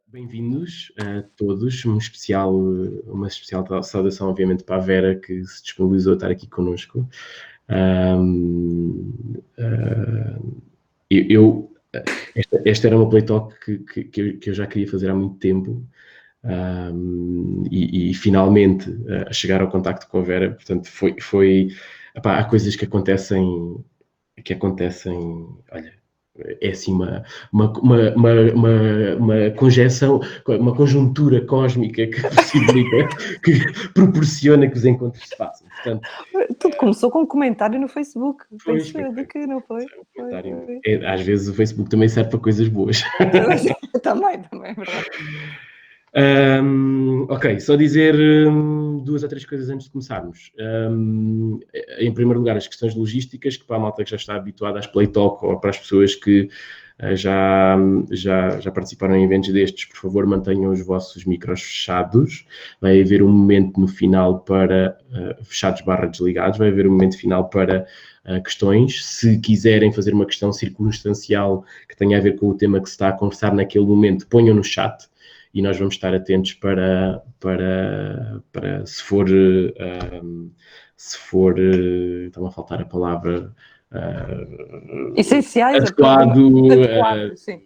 Bem-vindos a todos, uma especial saudação, obviamente, para a Vera, que se disponibilizou a estar aqui connosco. Esta era uma Play Talk que eu já queria fazer há muito tempo, e finalmente a chegar ao contacto com a Vera. Portanto, epá, há coisas que acontecem, olha, é assim uma conjecção, uma conjuntura cósmica que possibilita, que proporciona que os encontros se façam. Portanto, tudo começou com um comentário no Facebook, pois, penso eu, de que não foi? Às vezes o Facebook também serve para coisas boas. Também, é verdade. Ok, só dizer duas ou três coisas antes de começarmos. Em primeiro lugar, as questões logísticas, que para a malta que já está habituada às Play Talk ou para as pessoas que já participaram em eventos destes, por favor, mantenham os vossos micros fechados. Vai haver um momento no final para fechados/desligados, vai haver um momento final para questões. Se quiserem fazer uma questão circunstancial que tenha a ver com o tema que se está a conversar naquele momento, ponham no chat e nós vamos estar atentos para se for, está-me a faltar a palavra, essenciais, adequado, sim.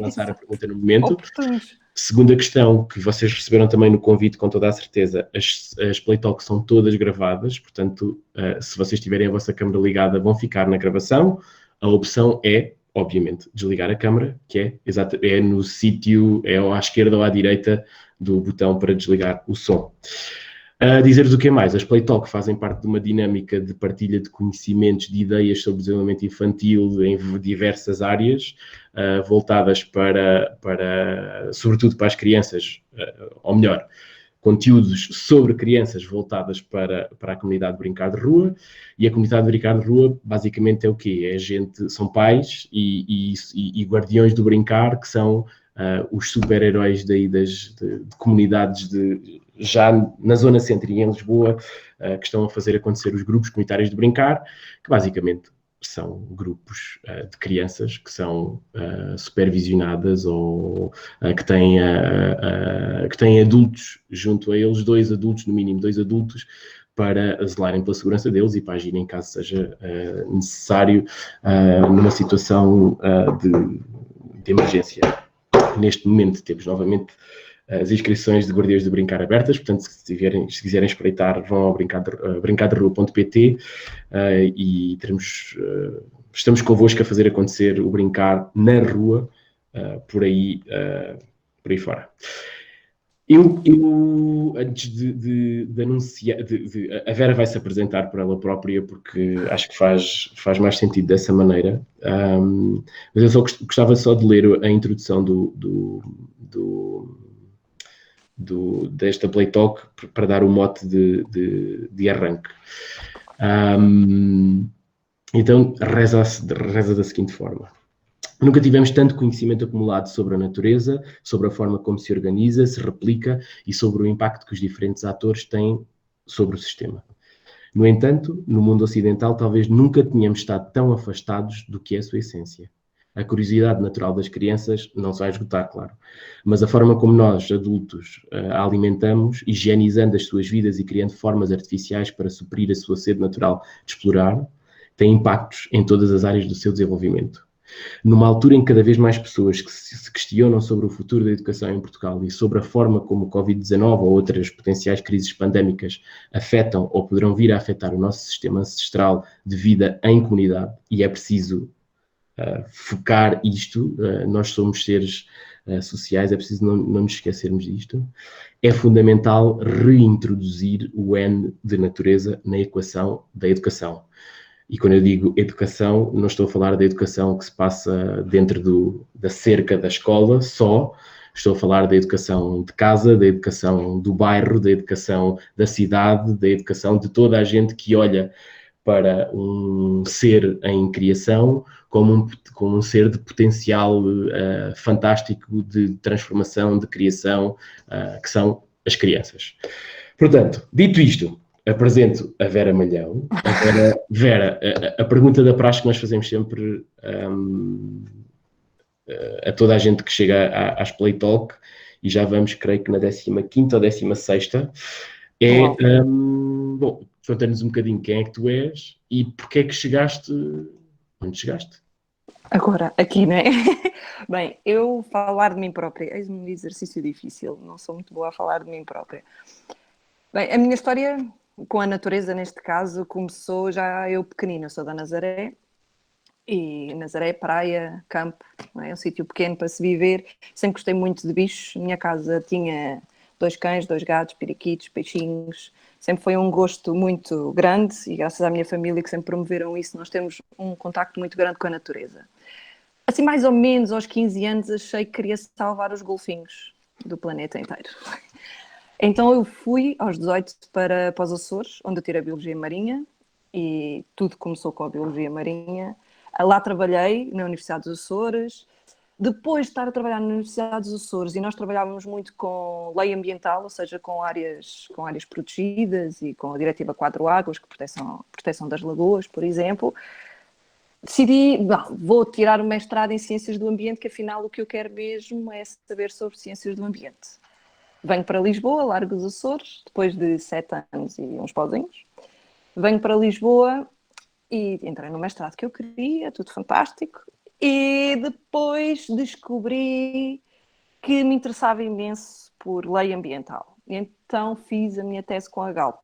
lançar a pergunta no momento. Oportunos. Segunda questão, que vocês receberam também no convite, com toda a certeza, as Play Talks são todas gravadas, portanto, se vocês tiverem a vossa câmera ligada, vão ficar na gravação. A opção é, obviamente, desligar a câmera, que é no sítio, é ou à esquerda ou à direita do botão para desligar o som. Dizer-vos o que é mais, as Play Talk fazem parte de uma dinâmica de partilha de conhecimentos, de ideias sobre desenvolvimento infantil em diversas áreas, voltadas sobretudo para as crianças, ou melhor, conteúdos sobre crianças voltadas para a comunidade de brincar de rua. E a comunidade de brincar de rua basicamente é o quê? São pais e guardiões do brincar, que são os super-heróis daí de comunidades já na zona centro e em Lisboa, que estão a fazer acontecer os grupos comunitários de brincar, que basicamente são grupos de crianças que são supervisionadas ou que têm adultos junto a eles, no mínimo dois adultos, para zelarem pela segurança deles e para agirem caso seja necessário numa situação de emergência. Neste momento temos novamente as inscrições de Guardiões de Brincar abertas, portanto, se quiserem espreitar, vão ao brincaderrua.pt e estamos convosco a fazer acontecer o brincar na rua, por aí fora. Eu antes de anunciar, a Vera vai se apresentar por ela própria, porque acho que faz mais sentido dessa maneira, mas eu só gostava só de ler a introdução desta Play Talk para dar o mote de arranque. Então, reza da seguinte forma. Nunca tivemos tanto conhecimento acumulado sobre a natureza, sobre a forma como se organiza, se replica e sobre o impacto que os diferentes atores têm sobre o sistema. No entanto, no mundo ocidental, talvez nunca tenhamos estado tão afastados do que é a sua essência. A curiosidade natural das crianças não se vai esgotar, claro, mas a forma como nós, adultos, a alimentamos, higienizando as suas vidas e criando formas artificiais para suprir a sua sede natural de explorar, tem impactos em todas as áreas do seu desenvolvimento. Numa altura em que cada vez mais pessoas que se questionam sobre o futuro da educação em Portugal e sobre a forma como o Covid-19 ou outras potenciais crises pandémicas afetam ou poderão vir a afetar o nosso sistema ancestral de vida em comunidade, e é preciso focar isto, nós somos seres sociais, é preciso não nos esquecermos disto. É fundamental reintroduzir o N de natureza na equação da educação. E quando eu digo educação, não estou a falar da educação que se passa dentro da cerca da escola só, estou a falar da educação de casa, da educação do bairro, da educação da cidade, da educação de toda a gente que olha para um ser em criação como um ser de potencial fantástico de transformação, de criação, que são as crianças. Portanto, dito isto, apresento a Vera Malhão. Agora, Vera, a pergunta da praxe que nós fazemos sempre a toda a gente que chega às Play Talk, e já vamos, creio que na 15ª ou 16ª, bom, conta-nos um bocadinho quem é que tu és e porque é que chegaste onde chegaste. Agora, aqui, não é? Bem, eu falar de mim própria, eis um exercício difícil, não sou muito boa a falar de mim própria. Bem, a minha história com a natureza, neste caso, começou já eu pequenina, eu sou da Nazaré, e Nazaré, praia, campo, não é? Um sítio pequeno para se viver. Sempre gostei muito de bichos. Minha casa tinha 2 cães, 2 gatos, periquitos, peixinhos. Sempre foi um gosto muito grande e graças à minha família que sempre promoveram isso, nós temos um contacto muito grande com a natureza. Assim, mais ou menos aos 15 anos, achei que queria salvar os golfinhos do planeta inteiro. Então eu fui aos 18 para os Açores, onde eu tirei a Biologia Marinha, e tudo começou com a Biologia Marinha. Lá trabalhei na Universidade dos Açores. Depois de estar a trabalhar na Universidade dos Açores, e nós trabalhávamos muito com lei ambiental, ou seja, com áreas protegidas e com a Diretiva 4 Águas, que proteção das lagoas, por exemplo, decidi, vou tirar o mestrado em Ciências do Ambiente, que afinal o que eu quero mesmo é saber sobre Ciências do Ambiente. Venho para Lisboa, largo os Açores, depois de 7 anos e uns pauzinhos. Venho para Lisboa e entrei no mestrado que eu queria, tudo fantástico. E depois descobri que me interessava imenso por lei ambiental. E então fiz a minha tese com a Galp.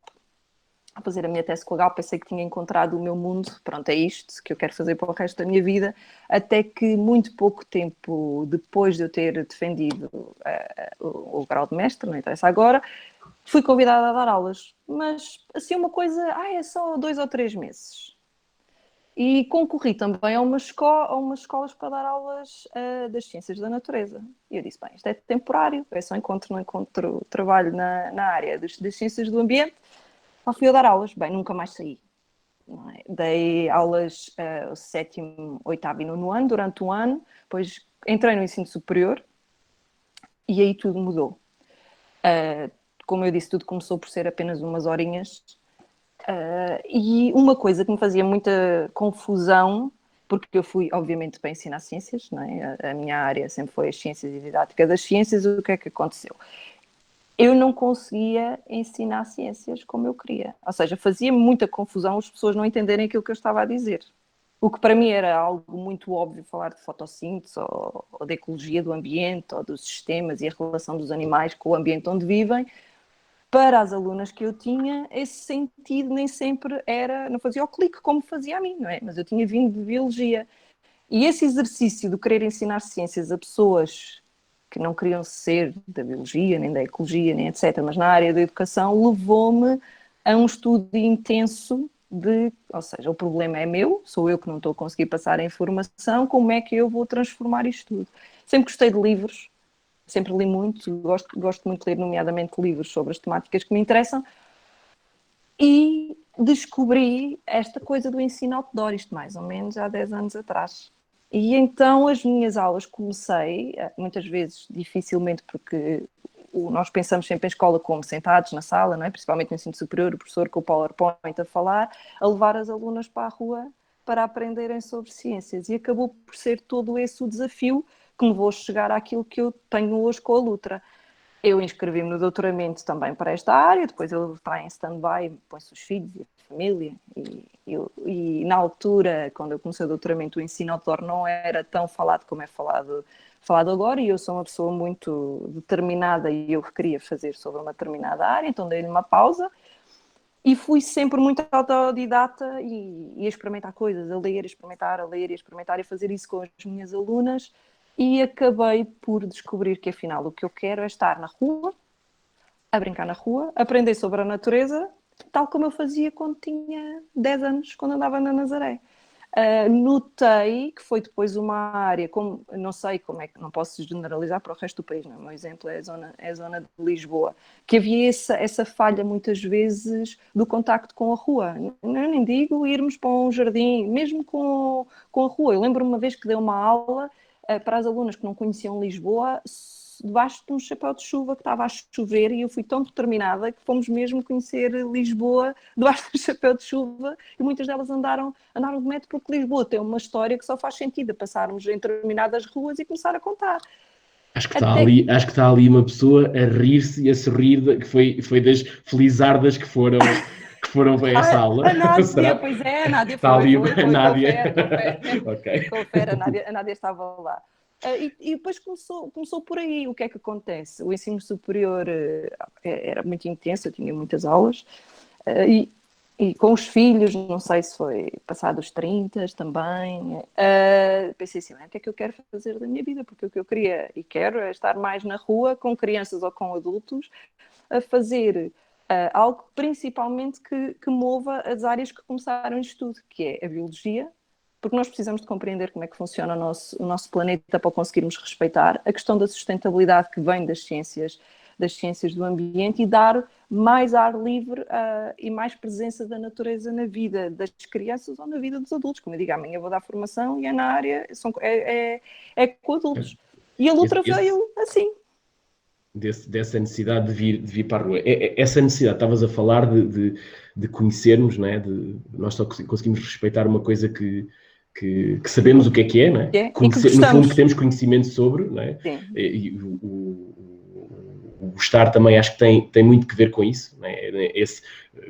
A fazer a minha tese com a Galp, pensei que tinha encontrado o meu mundo. Pronto, é isto que eu quero fazer para o resto da minha vida. Até que muito pouco tempo depois de eu ter defendido o grau de mestre, não interessa agora, fui convidada a dar aulas. Mas assim uma coisa, é só 2 ou 3 meses. E concorri também a umas escolas para dar aulas das ciências da natureza. E eu disse, bem, isto é temporário, é só não encontro trabalho na área das ciências do ambiente. Lá fui a dar aulas, bem, nunca mais saí. Não é? Dei aulas o 7º, 8º e 9º ano, durante um ano, depois entrei no ensino superior e aí tudo mudou. Como eu disse, tudo começou por ser apenas umas horinhas. E uma coisa que me fazia muita confusão, porque eu fui, obviamente, para ensinar ciências, não é? A minha área sempre foi as ciências e didática das ciências. O que é que aconteceu? Eu não conseguia ensinar ciências como eu queria. Ou seja, fazia muita confusão as pessoas não entenderem aquilo que eu estava a dizer. O que para mim era algo muito óbvio, falar de fotossíntese ou da ecologia do ambiente ou dos sistemas e a relação dos animais com o ambiente onde vivem. Para as alunas que eu tinha, esse sentido nem sempre não fazia o clique como fazia a mim, não é? Mas eu tinha vindo de biologia. E esse exercício de querer ensinar ciências a pessoas que não queriam ser da biologia, nem da ecologia, nem etc., mas na área da educação, levou-me a um estudo intenso ou seja, o problema é meu, sou eu que não estou a conseguir passar a informação, como é que eu vou transformar isto tudo? Sempre gostei de livros, sempre li muito, gosto muito de ler, nomeadamente livros sobre as temáticas que me interessam, e descobri esta coisa do ensino outdoor, isto mais ou menos há 10 anos atrás. E então as minhas aulas comecei, muitas vezes dificilmente, porque nós pensamos sempre em escola como sentados na sala, não é? Principalmente no ensino superior, o professor com o PowerPoint a falar, a levar as alunas para a rua para aprenderem sobre ciências. E acabou por ser todo esse o desafio que me vou chegar àquilo que eu tenho hoje com a Lutra. Eu inscrevi-me no doutoramento também para esta área, depois ele está em stand-by, põe-se os filhos e a família, e na altura, quando eu comecei o doutoramento, o ensino outdoor não era tão falado como é falado agora, e eu sou uma pessoa muito determinada e eu queria fazer sobre uma determinada área, então dei-lhe uma pausa, e fui sempre muito autodidata e a experimentar coisas, a ler, a experimentar e fazer isso com as minhas alunas. E acabei por descobrir que, afinal, o que eu quero é estar na rua, a brincar na rua, aprender sobre a natureza, tal como eu fazia quando tinha 10 anos, quando andava na Nazaré. Notei que foi depois uma área, não sei como é que, não posso generalizar para o resto do país, não é? O meu exemplo é a zona de Lisboa, que havia essa falha muitas vezes do contacto com a rua. Eu nem digo irmos para um jardim, mesmo com a rua. Eu lembro-me uma vez que dei uma aula para as alunas que não conheciam Lisboa debaixo de um chapéu de chuva que estava a chover e eu fui tão determinada que fomos mesmo conhecer Lisboa debaixo do chapéu de chuva e muitas delas andaram de metro porque Lisboa tem uma história que só faz sentido a passarmos em determinadas ruas e começar a contar. Acho que está ali uma pessoa a rir-se e a sorrir, que foi das felizardas que foram para essa aula. A Nádia, pois é, a Nádia está foi, ali foi, a Nádia. confere. Ok. Confere, a Nádia estava lá. E depois começou por aí. O que é que acontece? O ensino superior era muito intenso, eu tinha muitas aulas, e com os filhos, não sei se foi passado os 30 também, pensei assim, o que é que eu quero fazer da minha vida? Porque o que eu queria e quero é estar mais na rua, com crianças ou com adultos, a fazer algo principalmente que mova as áreas que começaram em estudo, que é a biologia, porque nós precisamos de compreender como é que funciona o nosso planeta para conseguirmos respeitar, a questão da sustentabilidade que vem das ciências do ambiente e dar mais ar livre e mais presença da natureza na vida das crianças ou na vida dos adultos. Como eu digo, amanhã vou dar formação e é na área, é com adultos. E a luta veio assim. Dessa necessidade de vir para a rua. Essa necessidade, estavas a falar de conhecermos, não é? Nós só conseguimos respeitar uma coisa que sabemos o que é, não é? No fundo, que temos conhecimento sobre, não é? E o gostar também acho que tem muito que ver com isso, não é? Esse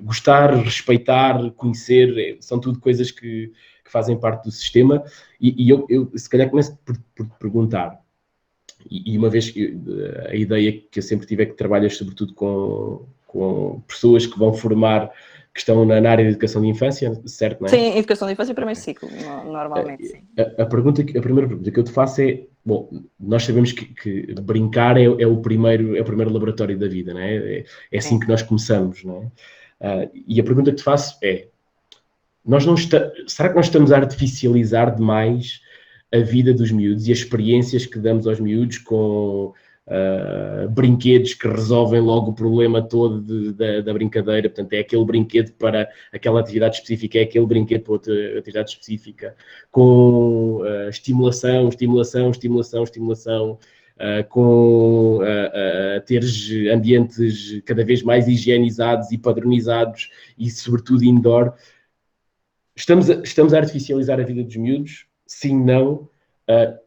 gostar, respeitar, conhecer, são tudo coisas que fazem parte do sistema. E eu se calhar começo por perguntar, e uma vez a ideia que eu sempre tive é que trabalhas sobretudo com pessoas que vão formar, que estão na área de educação de infância, certo, não é? Sim, educação de infância, primeiro ciclo, normalmente, sim. A primeira pergunta que eu te faço é, bom, nós sabemos que brincar é o primeiro laboratório da vida, não é? É assim que nós começamos, não é? E a pergunta que te faço é, será que nós estamos a artificializar demais a vida dos miúdos e as experiências que damos aos miúdos com brinquedos que resolvem logo o problema todo da brincadeira? Portanto, é aquele brinquedo para aquela atividade específica, é aquele brinquedo para outra atividade específica, com estimulação, com teres ambientes cada vez mais higienizados e padronizados e, sobretudo, indoor. Estamos a artificializar a vida dos miúdos? Sim, não.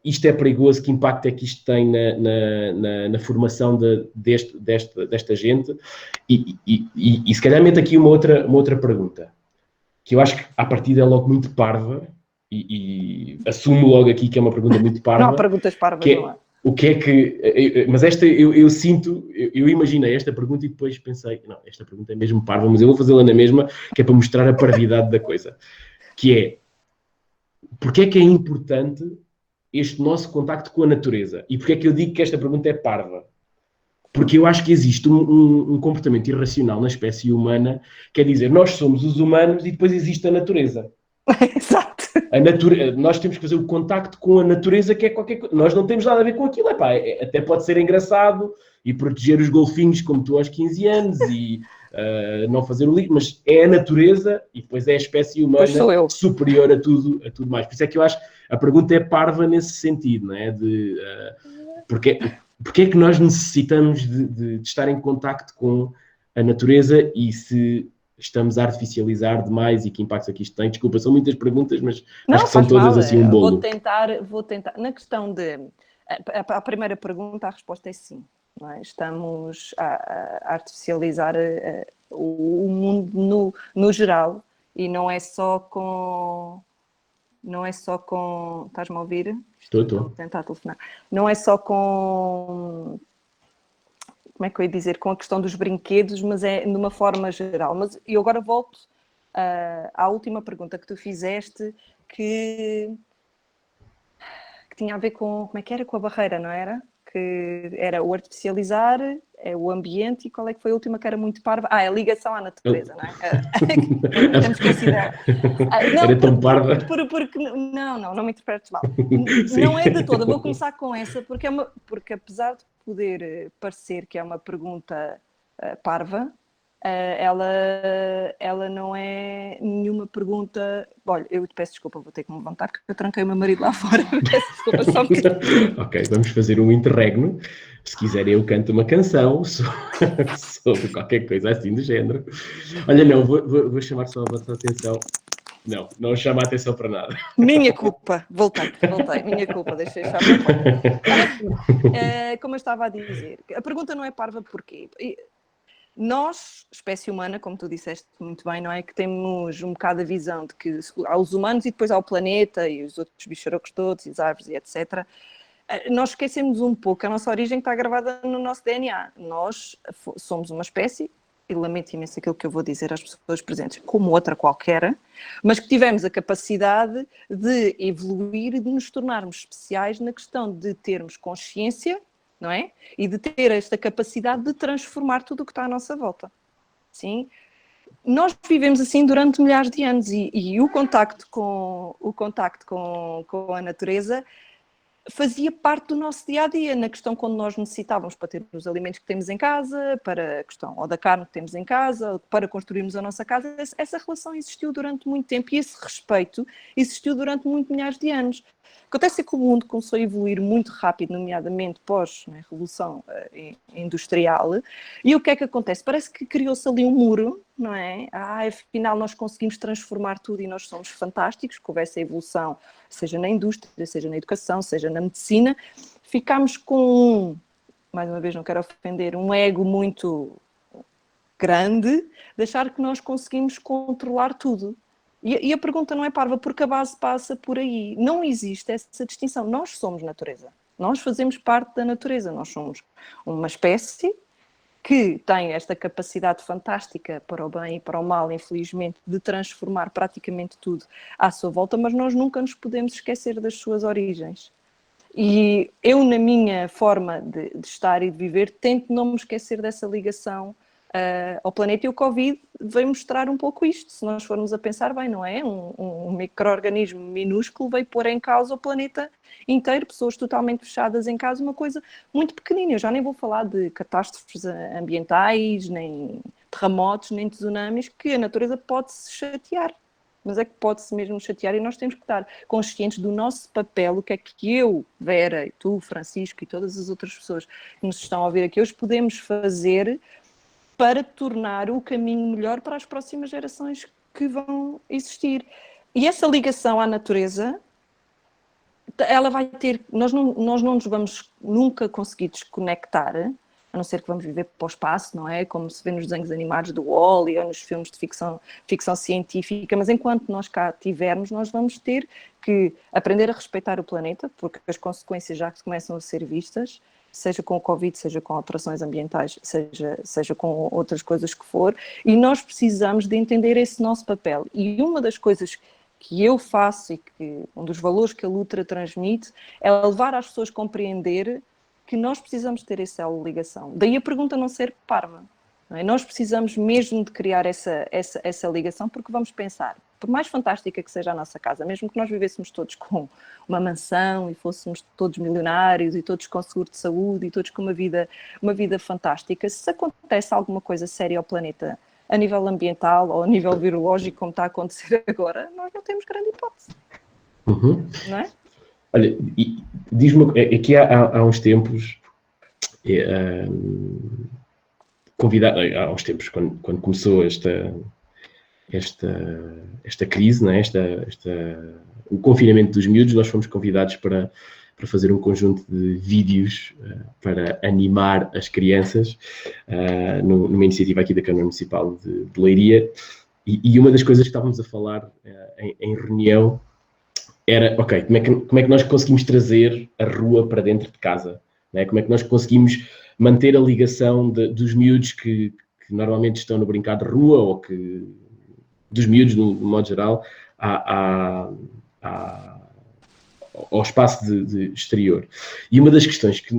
Isto é perigoso? Que impacto é que isto tem na formação desta gente? E se calhar meto aqui uma outra pergunta, que eu acho que à partida é logo muito parva, e assumo logo aqui que é uma pergunta muito parva. Não há perguntas parvas, não há. O que é que... Mas esta, eu sinto... Eu imaginei esta pergunta e depois pensei, não, esta pergunta é mesmo parva, mas eu vou fazê-la na mesma, que é para mostrar a parvidade da coisa. Que é, porque é que é importante este nosso contacto com a natureza? E porque é que eu digo que esta pergunta é parva? Porque eu acho que existe um comportamento irracional na espécie humana, que é dizer, nós somos os humanos e depois existe a natureza. Exato. Nós temos que fazer o contacto com a natureza, que é qualquer coisa. Nós não temos nada a ver com aquilo. Até pode ser engraçado e proteger os golfinhos como tu aos 15 anos e não fazer o lixo, mas é a natureza e depois é a espécie humana superior a tudo mais. Por isso é que eu acho que a pergunta é parva nesse sentido, não é? Porque é que nós necessitamos de estar em contacto com a natureza e se estamos a artificializar demais e que impactos aqui isto tem? Desculpa, são muitas perguntas, mas acho que são todas assim um bolo. Vou tentar. Na questão de... A primeira pergunta, a resposta é sim. Não é? Estamos a artificializar o mundo no geral e não é só com... Estás-me a ouvir? Estou. Tentar telefonar. Não é só com... Como é que eu ia dizer? Com a questão dos brinquedos, mas é de uma forma geral. Mas eu agora volto à última pergunta que tu fizeste, que tinha a ver com... Como é que era? Com a barreira, não era? Que era o artificializar, o ambiente, e qual é que foi a última que era muito parva? A ligação à natureza, não é? Temos esquecido dela. Era tão parva. Porque não me interpretes mal. Não é de toda. Vou começar com essa, porque apesar de poder parecer que é uma pergunta parva, ela não é nenhuma pergunta... Olha, eu te peço desculpa, vou ter que me levantar porque eu tranquei o meu marido lá fora. Peço desculpa só porque... Ok, vamos fazer um interregno. Se quiserem eu canto uma canção sobre qualquer coisa assim do género. Olha, não, vou chamar só a vossa atenção. Não chama a atenção para nada. Minha culpa, voltei, minha culpa, deixei fechar a porta. Ora aqui, como eu estava a dizer, a pergunta não é parva porquê? Nós, espécie humana, como tu disseste muito bem, não é? Que temos um bocado a visão de que há os humanos e depois há o planeta e os outros bicharocos todos, e as árvores e etc. Nós esquecemos um pouco a nossa origem que está gravada no nosso DNA. Nós somos uma espécie, e lamento imenso aquilo que eu vou dizer às pessoas presentes, como outra qualquer, mas que tivemos a capacidade de evoluir e de nos tornarmos especiais na questão de termos consciência, não é? E de ter esta capacidade de transformar tudo o que está à nossa volta. Sim? Nós vivemos assim durante milhares de anos e o contacto com a natureza fazia parte do nosso dia-a-dia, na questão quando nós necessitávamos para ter os alimentos que temos em casa, para a questão ou da carne que temos em casa, para construirmos a nossa casa. Essa relação existiu durante muito tempo e esse respeito existiu durante milhares de anos. Acontece que o mundo começou a evoluir muito rápido, nomeadamente pós-revolução industrial, e o que é que acontece? Parece que criou-se ali um muro, não é? Afinal nós conseguimos transformar tudo e nós somos fantásticos, que houvesse a evolução, seja na indústria, seja na educação, seja na medicina. Ficámos com, mais uma vez não quero ofender, um ego muito grande, de achar que nós conseguimos controlar tudo. E a pergunta não é parva, porque a base passa por aí. Não existe essa distinção. Nós somos natureza. Nós fazemos parte da natureza. Nós somos uma espécie que tem esta capacidade fantástica para o bem e para o mal, infelizmente, de transformar praticamente tudo à sua volta, mas nós nunca nos podemos esquecer das suas origens. E eu, na minha forma de estar e de viver, tento não me esquecer dessa ligação ao planeta, e o Covid veio mostrar um pouco isto. Se nós formos a pensar bem, não é? Um micro-organismo minúsculo veio pôr em causa o planeta inteiro, pessoas totalmente fechadas em casa, uma coisa muito pequenina. Eu já nem vou falar de catástrofes ambientais, nem terremotos, nem tsunamis, que a natureza pode-se chatear. Mas é que pode-se mesmo chatear e nós temos que estar conscientes do nosso papel, o que é que eu, Vera, tu, Francisco e todas as outras pessoas que nos estão a ouvir aqui hoje podemos fazer para tornar o caminho melhor para as próximas gerações que vão existir. E essa ligação à natureza, ela vai ter... Nós não nos vamos nunca conseguir desconectar, a não ser que vamos viver para o espaço, não é? Como se vê nos desenhos animados do Wall-E ou nos filmes de ficção científica, mas enquanto nós cá estivermos, nós vamos ter que aprender a respeitar o planeta, porque as consequências já começam a ser vistas, seja com o Covid, seja com alterações ambientais, seja com outras coisas que for, e nós precisamos de entender esse nosso papel. E uma das coisas que eu faço e que um dos valores que a Lutra transmite é levar as pessoas a compreender que nós precisamos ter essa ligação. Daí a pergunta não ser parva. Não é? Nós precisamos mesmo de criar essa ligação, porque vamos pensar, por mais fantástica que seja a nossa casa, mesmo que nós vivêssemos todos com uma mansão e fôssemos todos milionários e todos com seguro de saúde e todos com uma vida fantástica, se acontece alguma coisa séria ao planeta a nível ambiental ou a nível virológico, como está a acontecer agora, nós não temos grande hipótese. Uhum. Não é? Olha, diz-me, aqui há uns tempos, há uns tempos, quando começou esta crise, não é? O confinamento dos miúdos, nós fomos convidados para fazer um conjunto de vídeos para animar as crianças numa iniciativa aqui da Câmara Municipal de Leiria, e uma das coisas que estávamos a falar em reunião era, ok, como é que nós conseguimos trazer a rua para dentro de casa? Não é? Como é que nós conseguimos manter a ligação dos miúdos que normalmente estão no brincar de rua, ou que dos miúdos, no modo geral, ao espaço de exterior. E uma das questões que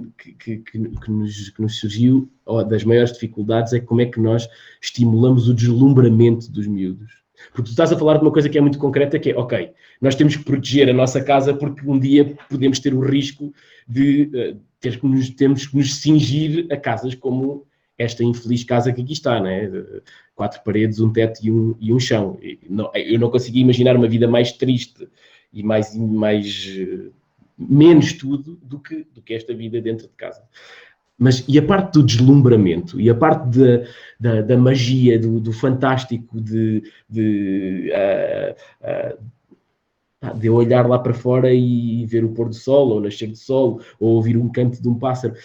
nos surgiu, ou das maiores dificuldades, é como é que nós estimulamos o deslumbramento dos miúdos. Porque tu estás a falar de uma coisa que é muito concreta, que é, ok, nós temos que proteger a nossa casa porque um dia podemos ter o risco de termos que nos cingir a casas como esta infeliz casa que aqui está, não é? 4 paredes, um teto e um chão. Eu não conseguia imaginar uma vida mais triste e menos tudo do que esta vida dentro de casa. Mas, e a parte do deslumbramento, e a parte da magia, do fantástico, de eu olhar lá para fora e ver o pôr do sol, ou nascer do sol, ou ouvir um canto de um pássaro.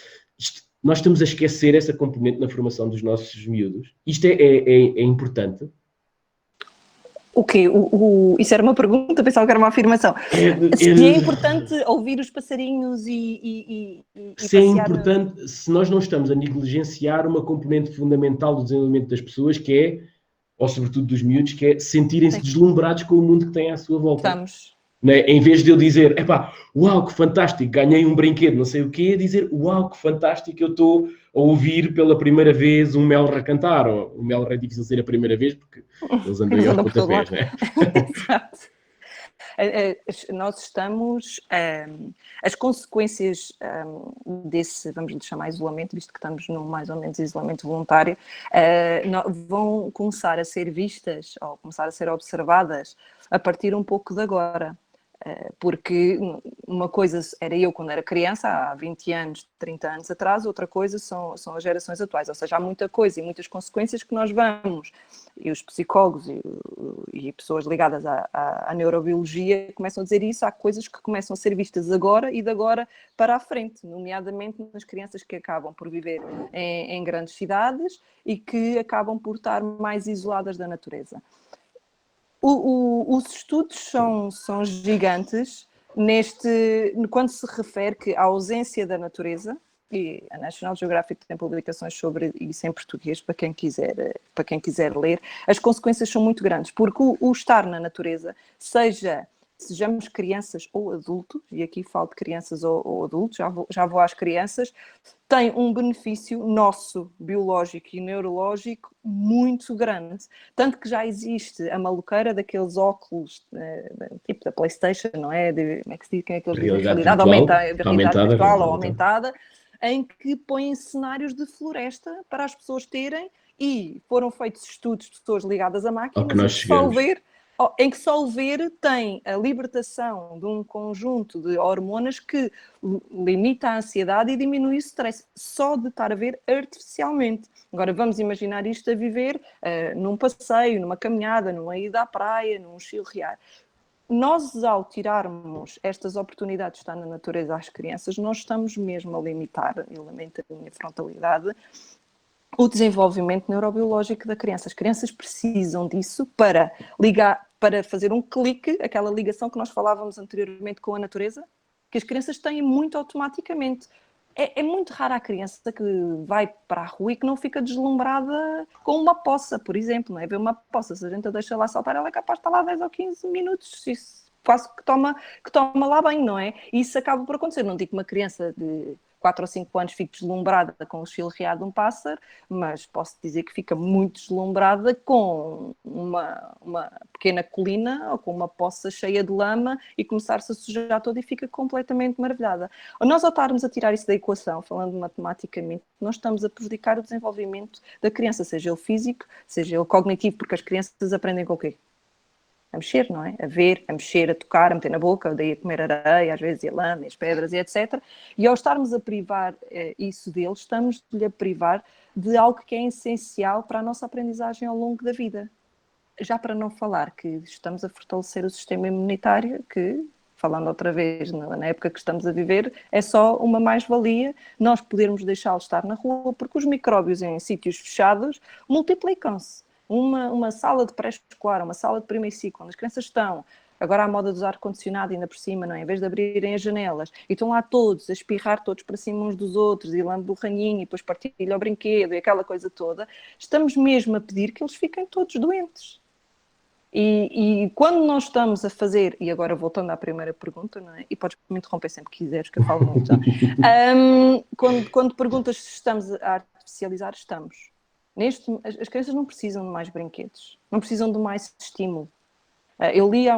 Nós estamos a esquecer essa componente na formação dos nossos miúdos. Isto é importante. O quê? Isso era uma pergunta, pensava que era uma afirmação. Se é importante ouvir os passarinhos e se é importante, se nós não estamos a negligenciar uma componente fundamental do desenvolvimento das pessoas, que é, ou sobretudo dos miúdos, que é sentirem-se deslumbrados com o mundo que têm à sua volta. Estamos. Né? Em vez de eu dizer, uau, que fantástico, ganhei um brinquedo, não sei o quê, dizer, uau, que fantástico, eu estou a ouvir pela primeira vez um Melra cantar, ou o Melra é difícil ser a primeira vez, porque eles andam aí aos pontapés, né? Exato. Nós estamos... as consequências desse, vamos lhe chamar isolamento, visto que estamos num mais ou menos isolamento voluntário, vão começar a ser vistas, ou começar a ser observadas, a partir um pouco de agora. Porque uma coisa era eu quando era criança, há 20 anos, 30 anos atrás, outra coisa são as gerações atuais, ou seja, há muita coisa e muitas consequências que nós vamos, e os psicólogos e pessoas ligadas à neurobiologia começam a dizer isso, há coisas que começam a ser vistas agora e de agora para a frente, nomeadamente nas crianças que acabam por viver em grandes cidades e que acabam por estar mais isoladas da natureza. Os estudos são gigantes quando se refere que a ausência da natureza, e a National Geographic tem publicações sobre isso em português para quem quiser ler, as consequências são muito grandes, porque o estar na natureza, sejamos crianças ou adultos, e aqui falo de crianças ou adultos, já vou às crianças, tem um benefício nosso, biológico e neurológico, muito grande. Tanto que já existe a maluqueira daqueles óculos, tipo da PlayStation, não é? Como é que se diz? Realidade virtual ou aumentada, em que põem cenários de floresta para as pessoas terem, e foram feitos estudos de pessoas ligadas a máquinas em que só o ver tem a libertação de um conjunto de hormonas que limita a ansiedade e diminui o stress, só de estar a ver artificialmente. Agora vamos imaginar isto a viver num passeio, numa caminhada, numa ida à praia, num chilrear. Nós, ao tirarmos estas oportunidades de estar na natureza às crianças, nós estamos mesmo a limitar, e lamento a minha frontalidade, o desenvolvimento neurobiológico da criança. As crianças precisam disso para fazer um clique, aquela ligação que nós falávamos anteriormente com a natureza, que as crianças têm muito automaticamente. É muito rara a criança que vai para a rua e que não fica deslumbrada com uma poça, por exemplo, não é? Ver uma poça, se a gente a deixa lá saltar, ela é capaz de estar lá 10 ou 15 minutos, isso quase que toma lá banho, não é? E isso acaba por acontecer. Não digo que uma criança de 4 ou 5 anos fique deslumbrada com o chilrear de um pássaro, mas posso dizer que fica muito deslumbrada com uma pequena colina ou com uma poça cheia de lama e começar-se a sujar toda e fica completamente maravilhada. Nós, ao estarmos a tirar isso da equação, falando matematicamente, nós estamos a prejudicar o desenvolvimento da criança, seja ele físico, seja ele cognitivo, porque as crianças aprendem com o quê? A mexer, não é? A ver, a mexer, a tocar, a meter na boca, daí a comer areia, às vezes a lama, as pedras e etc. E ao estarmos a privar isso deles, estamos-lhe a privar de algo que é essencial para a nossa aprendizagem ao longo da vida. Já para não falar que estamos a fortalecer o sistema imunitário, que, falando outra vez na época que estamos a viver, é só uma mais-valia nós podermos deixá-lo estar na rua, porque os micróbios em sítios fechados multiplicam-se. Uma sala de pré-escolar, uma sala de primeiro ciclo, onde as crianças estão, agora à moda do ar-condicionado ainda por cima, não é? Em vez de abrirem as janelas, e estão lá todos, a espirrar todos para cima uns dos outros, e lambe o ranhinho, e depois partilha o brinquedo, e aquela coisa toda, estamos mesmo a pedir que eles fiquem todos doentes. E quando nós estamos a fazer, e agora voltando à primeira pergunta, não é? E podes me interromper sempre que quiseres, que eu falo muito. Quando perguntas se estamos a artificializar, estamos. As crianças não precisam de mais brinquedos, não precisam de mais estímulo. Eu li há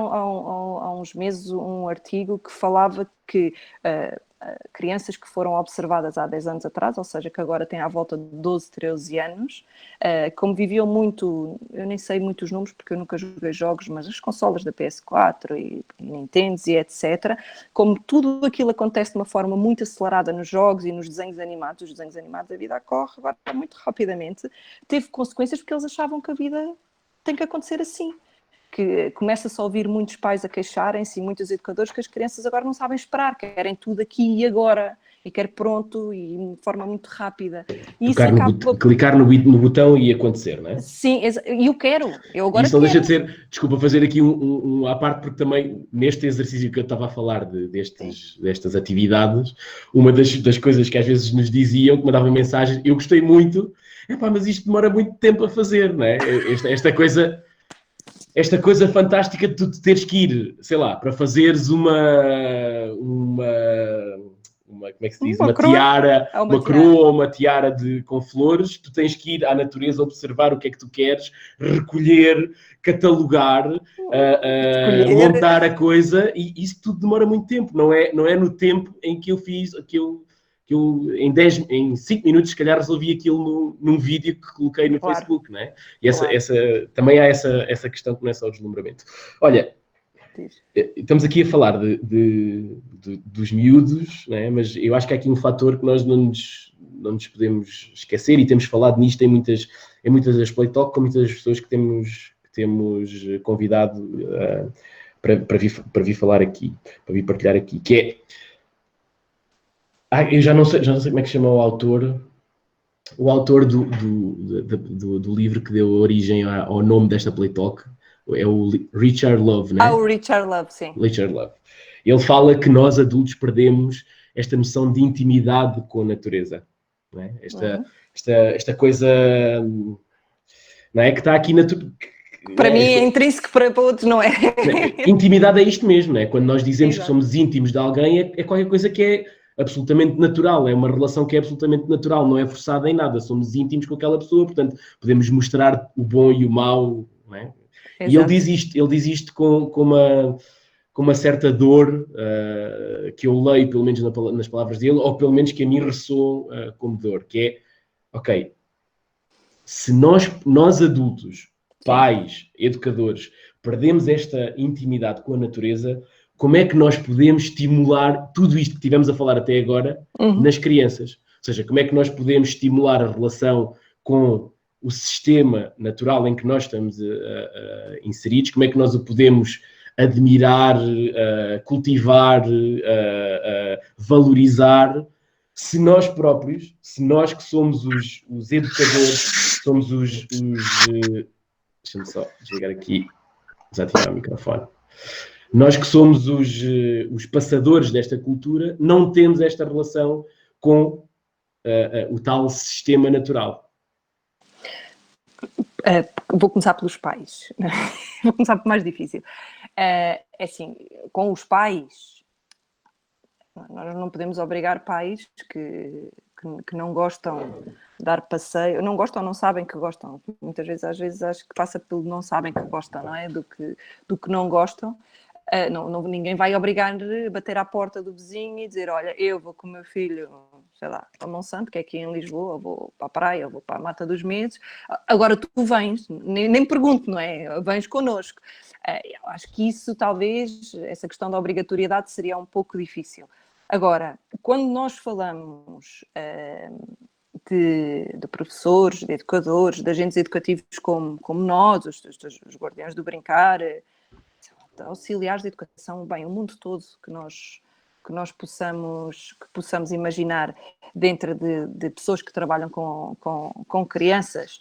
uns meses um artigo que falava que crianças que foram observadas há 10 anos atrás, ou seja, que agora têm à volta de 12, 13 anos, como viviam muito, eu nem sei muitos números porque eu nunca joguei jogos, mas as consolas da PS4 e Nintendo e etc., como tudo aquilo acontece de uma forma muito acelerada nos jogos e nos desenhos animados, os desenhos animados, a vida corre agora muito rapidamente, teve consequências porque eles achavam que a vida tem que acontecer assim. Que começa-se a ouvir muitos pais a queixarem-se e muitos educadores que as crianças agora não sabem esperar, querem tudo aqui e agora, e quer pronto e de forma muito rápida. E isso acaba... clicar no botão e acontecer, não é? Sim, e eu agora isso não quero. Deixa de ser, desculpa fazer aqui um à parte, porque também neste exercício que eu estava a falar destas atividades, uma das coisas que às vezes nos diziam, que mandavam mensagens, eu gostei muito, mas isto demora muito tempo a fazer, não é? Esta coisa fantástica de tu teres que ir, sei lá, para fazeres uma como é que se diz? Uma tiara, uma coroa ou uma tiara com flores, tu tens que ir à natureza observar o que é que tu queres, recolher, catalogar, montar a coisa, e isso tudo demora muito tempo, não é no tempo em que eu fiz, que eu em 5 minutos, se calhar, resolvi aquilo num vídeo que coloquei no Facebook, não é? E também há essa questão que não é só o deslumbramento. Olha, estamos aqui a falar dos miúdos, não é? Mas eu acho que há aqui um fator que nós não nos podemos esquecer, e temos falado nisto em muitas das Play Talk, com muitas das pessoas que temos convidado para vir falar aqui, para vir partilhar aqui, que é... eu já não sei como é que chama o autor do livro que deu origem ao nome desta Play Talk, é o Richard Love, não é? O Richard Love, sim. Richard Love. Ele fala que nós adultos perdemos esta noção de intimidade com a natureza, não é? Esta coisa, não é? Que está aqui na... Para mim é intrínseco, para outros não é. Intimidade é isto mesmo, não é? Quando nós dizemos que somos íntimos de alguém, é qualquer coisa que é absolutamente natural, é uma relação que é absolutamente natural, não é forçada em nada, somos íntimos com aquela pessoa, portanto, podemos mostrar o bom e o mau, não é? E ele diz isto com uma certa dor, que eu leio, pelo menos nas palavras dele, ou pelo menos que a mim ressoam como dor, que é, ok, se nós adultos, pais, educadores, perdemos esta intimidade com a natureza, como é que nós podemos estimular tudo isto que tivemos a falar até agora nas crianças? Ou seja, como é que nós podemos estimular a relação com o sistema natural em que nós estamos inseridos? Como é que nós o podemos admirar, cultivar, valorizar, se nós próprios, se nós que somos os educadores, somos os deixa-me só desligar aqui, desativar o microfone. Nós que somos os passadores desta cultura, não temos esta relação com o tal sistema natural. Vou começar pelos pais. Vou começar pelo mais difícil. É assim, com os pais, nós não podemos obrigar pais que não gostam de dar passeio, não gostam ou não sabem que gostam. Muitas vezes, às vezes, acho que passa pelo não sabem que gostam, não é? Do que não gostam. Ninguém vai obrigar a bater à porta do vizinho e dizer, olha, eu vou com o meu filho, sei lá, para Monsanto, que é aqui em Lisboa, ou vou para a praia, ou vou para a Mata dos Medos, agora tu vens, nem pergunto, não é? Vens connosco. Eu acho que isso, talvez, essa questão da obrigatoriedade seria um pouco difícil. Agora, quando nós falamos de professores, de educadores, de agentes educativos como nós, os guardiães do brincar, auxiliares de educação, bem, o mundo todo que nós possamos imaginar dentro de pessoas que trabalham com crianças,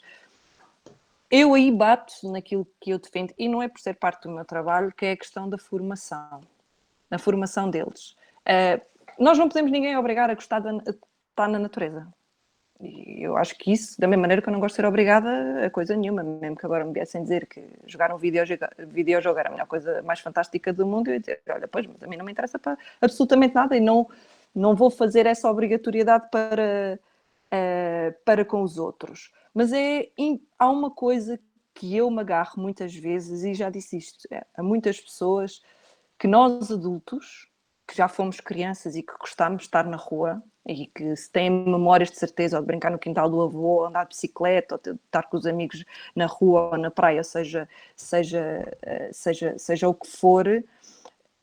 eu aí bato naquilo que eu defendo, e não é por ser parte do meu trabalho, que é a questão da formação, na formação deles. Nós não podemos ninguém obrigar a gostar de estar na natureza. E eu acho que isso, da mesma maneira que eu não gosto de ser obrigada a coisa nenhuma, mesmo que agora me viessem dizer que jogar um videojogo era a melhor coisa mais fantástica do mundo, eu ia dizer, olha, pois, mas a mim não me interessa para absolutamente nada e não vou fazer essa obrigatoriedade para com os outros. Mas há uma coisa que eu me agarro muitas vezes, e já disse isto a muitas pessoas, que nós adultos, que já fomos crianças e que gostámos de estar na rua, e que se têm memórias de certeza, ou de brincar no quintal do avô, ou andar de bicicleta, ou de estar com os amigos na rua ou na praia, seja o que for,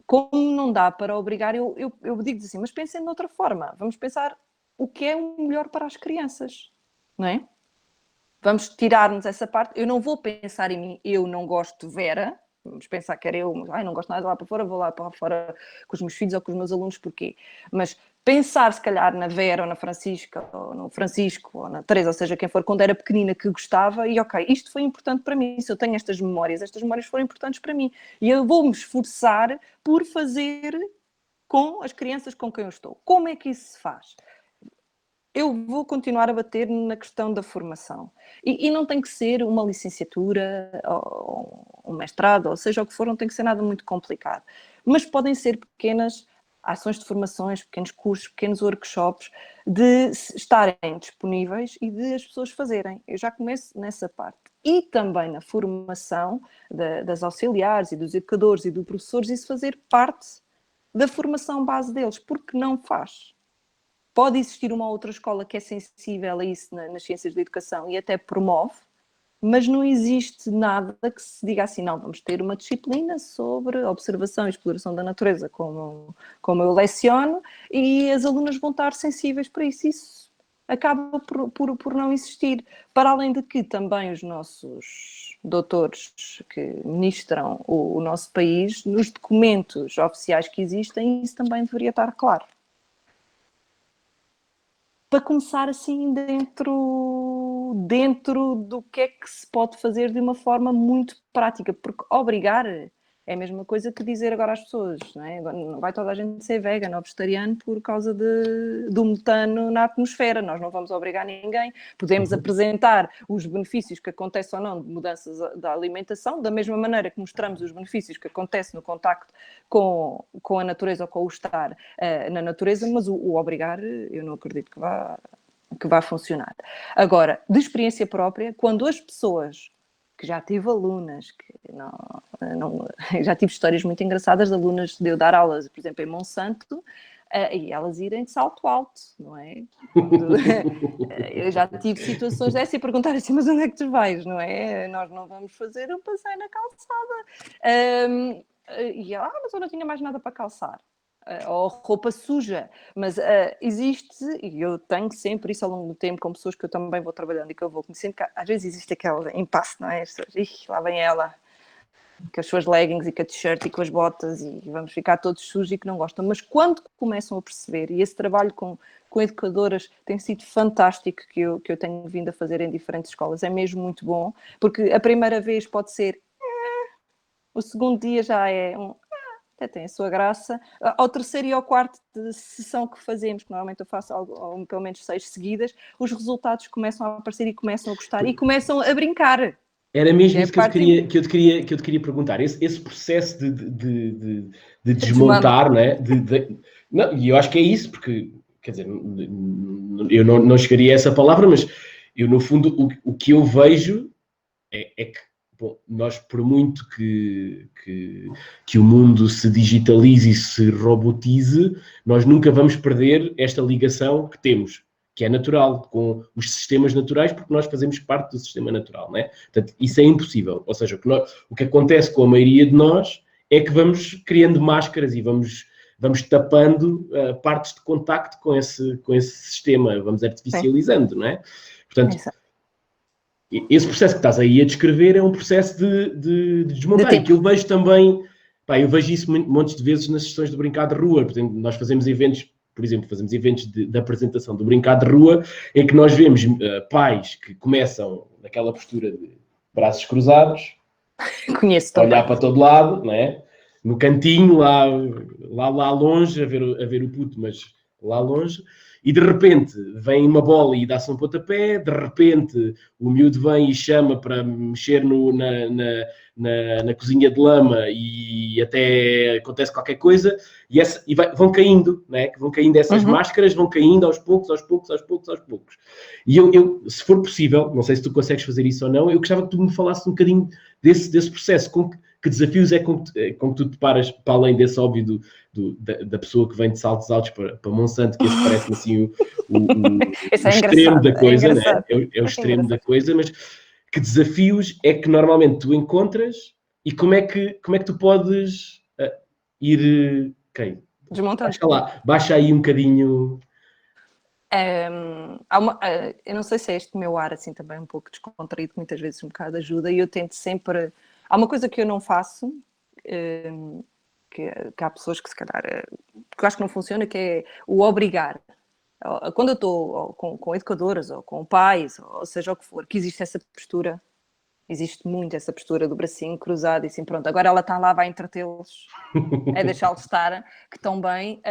como não dá para obrigar, eu digo assim, mas pensem de outra forma, vamos pensar o que é o melhor para as crianças, não é? Vamos tirar-nos essa parte. Eu não vou pensar em mim, eu não gosto de Vera. Vamos pensar que era eu, não gosto nada de lá para fora, vou lá para fora com os meus filhos ou com os meus alunos, porquê? Mas pensar, se calhar, na Vera ou na Francisca, ou no Francisco, ou na Teresa, ou seja, quem for, quando era pequenina, que gostava, e ok, isto foi importante para mim, se eu tenho estas memórias foram importantes para mim. E eu vou-me esforçar por fazer com as crianças com quem eu estou. Como é que isso se faz? Eu vou continuar a bater na questão da formação. E não tem que ser uma licenciatura, ou um mestrado, ou seja o que for, não tem que ser nada muito complicado. Mas podem ser pequenas ações de formações, pequenos cursos, pequenos workshops, de estarem disponíveis e de as pessoas fazerem. Eu já começo nessa parte. E também na formação das auxiliares e dos educadores e dos professores, isso fazer parte da formação base deles, porque não faz. Pode existir uma outra escola que é sensível a isso nas ciências da educação e até promove, mas não existe nada que se diga assim, não, vamos ter uma disciplina sobre observação e exploração da natureza, como eu leciono, e as alunas vão estar sensíveis para isso. Isso acaba por não existir. Para além de que também os nossos doutores que ministram o nosso país, nos documentos oficiais que existem, isso também deveria estar claro. Para começar assim dentro do que é que se pode fazer de uma forma muito prática, porque obrigar é a mesma coisa que dizer agora às pessoas, não é? Não vai toda a gente ser vegano ou vegetariano por causa do metano na atmosfera, nós não vamos obrigar ninguém, podemos apresentar os benefícios que acontecem ou não de mudanças da alimentação, da mesma maneira que mostramos os benefícios que acontecem no contacto com a natureza ou com o estar na natureza, mas o obrigar eu não acredito que vá funcionar. Agora, de experiência própria, quando as pessoas, que já tive alunas, já tive histórias muito engraçadas de alunas de eu dar aulas, por exemplo, em Monsanto, e elas irem de salto alto, não é? Eu já tive situações dessas e perguntar assim, mas onde é que tu vais, não é? Nós não vamos fazer um passeio na calçada. E ela, mas eu não tinha mais nada para calçar. Ou roupa suja, mas existe, e eu tenho sempre isso ao longo do tempo com pessoas que eu também vou trabalhando e que eu vou conhecendo, que às vezes existe aquele impasse, não é? Lá vem ela, com as suas leggings e com a t-shirt e com as botas e vamos ficar todos sujos e que não gostam, mas quando começam a perceber, e esse trabalho com educadoras tem sido fantástico que eu tenho vindo a fazer em diferentes escolas, é mesmo muito bom, porque a primeira vez pode ser o segundo dia já é até tem a sua graça. Ao terceiro e ao quarto de sessão que fazemos, que normalmente eu faço pelo menos 6 seguidas, os resultados começam a aparecer e começam a gostar e começam a brincar. Era mesmo isso que eu te queria perguntar. Esse processo de desmontar, não é? Não, e eu acho que é isso, porque, quer dizer, eu não chegaria a essa palavra, mas eu, no fundo, o que eu vejo é que, bom, nós, por muito que o mundo se digitalize e se robotize, nós nunca vamos perder esta ligação que temos, que é natural, com os sistemas naturais, porque nós fazemos parte do sistema natural, não é? Portanto, isso é impossível. Ou seja, o que acontece com a maioria de nós é que vamos criando máscaras e vamos tapando partes de contacto com esse sistema, vamos artificializando, não é? Portanto, esse processo que estás aí a descrever é um processo de desmontar, e que eu vejo também, eu vejo isso montes de vezes nas sessões de brincar de rua. Por exemplo, nós fazemos eventos, de apresentação do brincar de rua, em que nós vemos pais que começam naquela postura de braços cruzados, olhar para todo lado, não é? No cantinho, lá longe, a ver o puto, mas lá longe, e de repente vem uma bola e dá-se um pontapé, de repente o miúdo vem e chama para mexer na cozinha de lama e até acontece qualquer coisa e vão caindo, né? Vão caindo essas máscaras, vão caindo aos poucos. E eu, se for possível, não sei se tu consegues fazer isso ou não, eu gostava que tu me falasses um bocadinho desse processo, que desafios é com que tu te paras, para além desse óbvio da pessoa que vem de saltos altos para Monsanto, que esse parece-me assim o extremo da coisa, né? É o extremo da coisa, mas que desafios é que normalmente tu encontras e como é que tu podes ir, desmontando. Baixa aí um bocadinho. Eu não sei se é este meu ar assim também um pouco descontraído, que muitas vezes um bocado ajuda, e eu tento sempre... Há uma coisa que eu não faço, que há pessoas que se calhar... que eu acho que não funciona, que é o obrigar. Quando eu estou com educadoras ou com pais, ou seja o que for, que existe essa postura, existe muito essa postura do bracinho cruzado e assim, pronto, agora ela está lá, vai entretê-los, é deixá-los estar, que estão bem,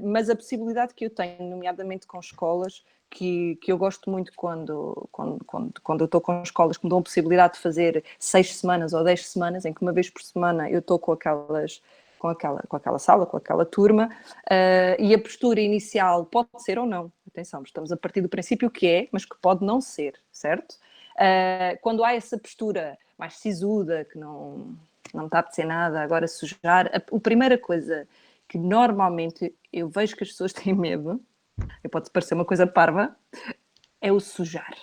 mas a possibilidade que eu tenho, nomeadamente com escolas, que eu gosto muito quando eu estou com escolas que me dão a possibilidade de fazer 6 semanas ou 10 semanas, em que uma vez por semana eu estou com aquela sala, com aquela turma, e a postura inicial pode ser ou não, atenção, estamos a partir do princípio que é, mas que pode não ser, certo? Quando há essa postura mais sisuda, que não está a apetecer nada, agora sujar, a primeira coisa que normalmente eu vejo que as pessoas têm medo, pode parecer uma coisa parva, é o sujar.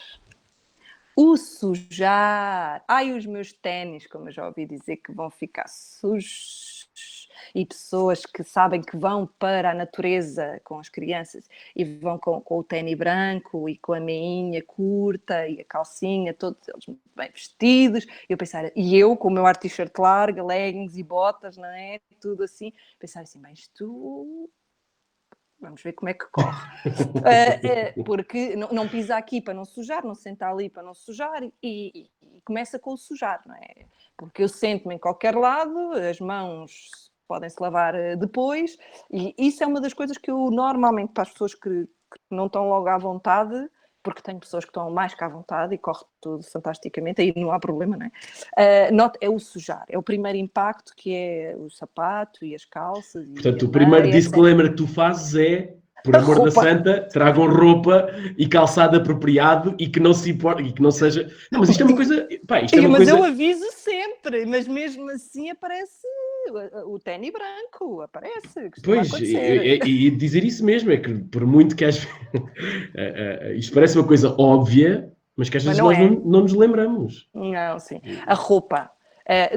O sujar! Ai, os meus ténis, como eu já ouvi dizer, que vão ficar sujos. E pessoas que sabem que vão para a natureza com as crianças e vão com o ténis branco e com a meinha curta e a calcinha, todos eles muito bem vestidos. Eu pensar, e eu com o meu t-shirt larga, leggings e botas, não é? Tudo assim. Pensar assim, bem, isto... Vamos ver como é que corre. Porque não pisa aqui para não sujar, não senta ali para não sujar e começa com o sujar, não é? Porque eu sento-me em qualquer lado, as mãos podem-se lavar depois e isso é uma das coisas que eu normalmente, para as pessoas que não estão logo à vontade, porque tenho pessoas que estão mais que à vontade e corre tudo fantasticamente, aí não há problema, não é? É o sujar, é o primeiro impacto, que é o sapato e as calças. Portanto, o primeiro disclaimer que tu fazes é, por amor da santa, tragam roupa e calçado apropriado e que não se importe, e que não seja... Não, mas isto é uma coisa... Mas eu aviso sempre, mas mesmo assim aparece o ténis branco, aparece. Pois, e dizer isso mesmo, é que por muito que isto parece uma coisa óbvia, mas que às vezes nós não nos lembramos. Não, sim. A roupa.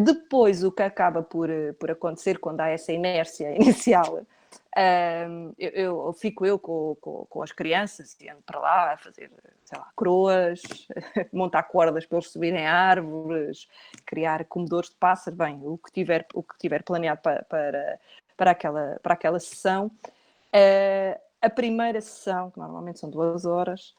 Depois, o que acaba por acontecer quando há essa inércia inicial, fico com as crianças e ando para lá a fazer, sei lá, coroas, montar cordas para eles subirem a árvores, criar comedores de pássaro, bem, o que tiver planeado para aquela sessão. A primeira sessão, que normalmente são 2 horas,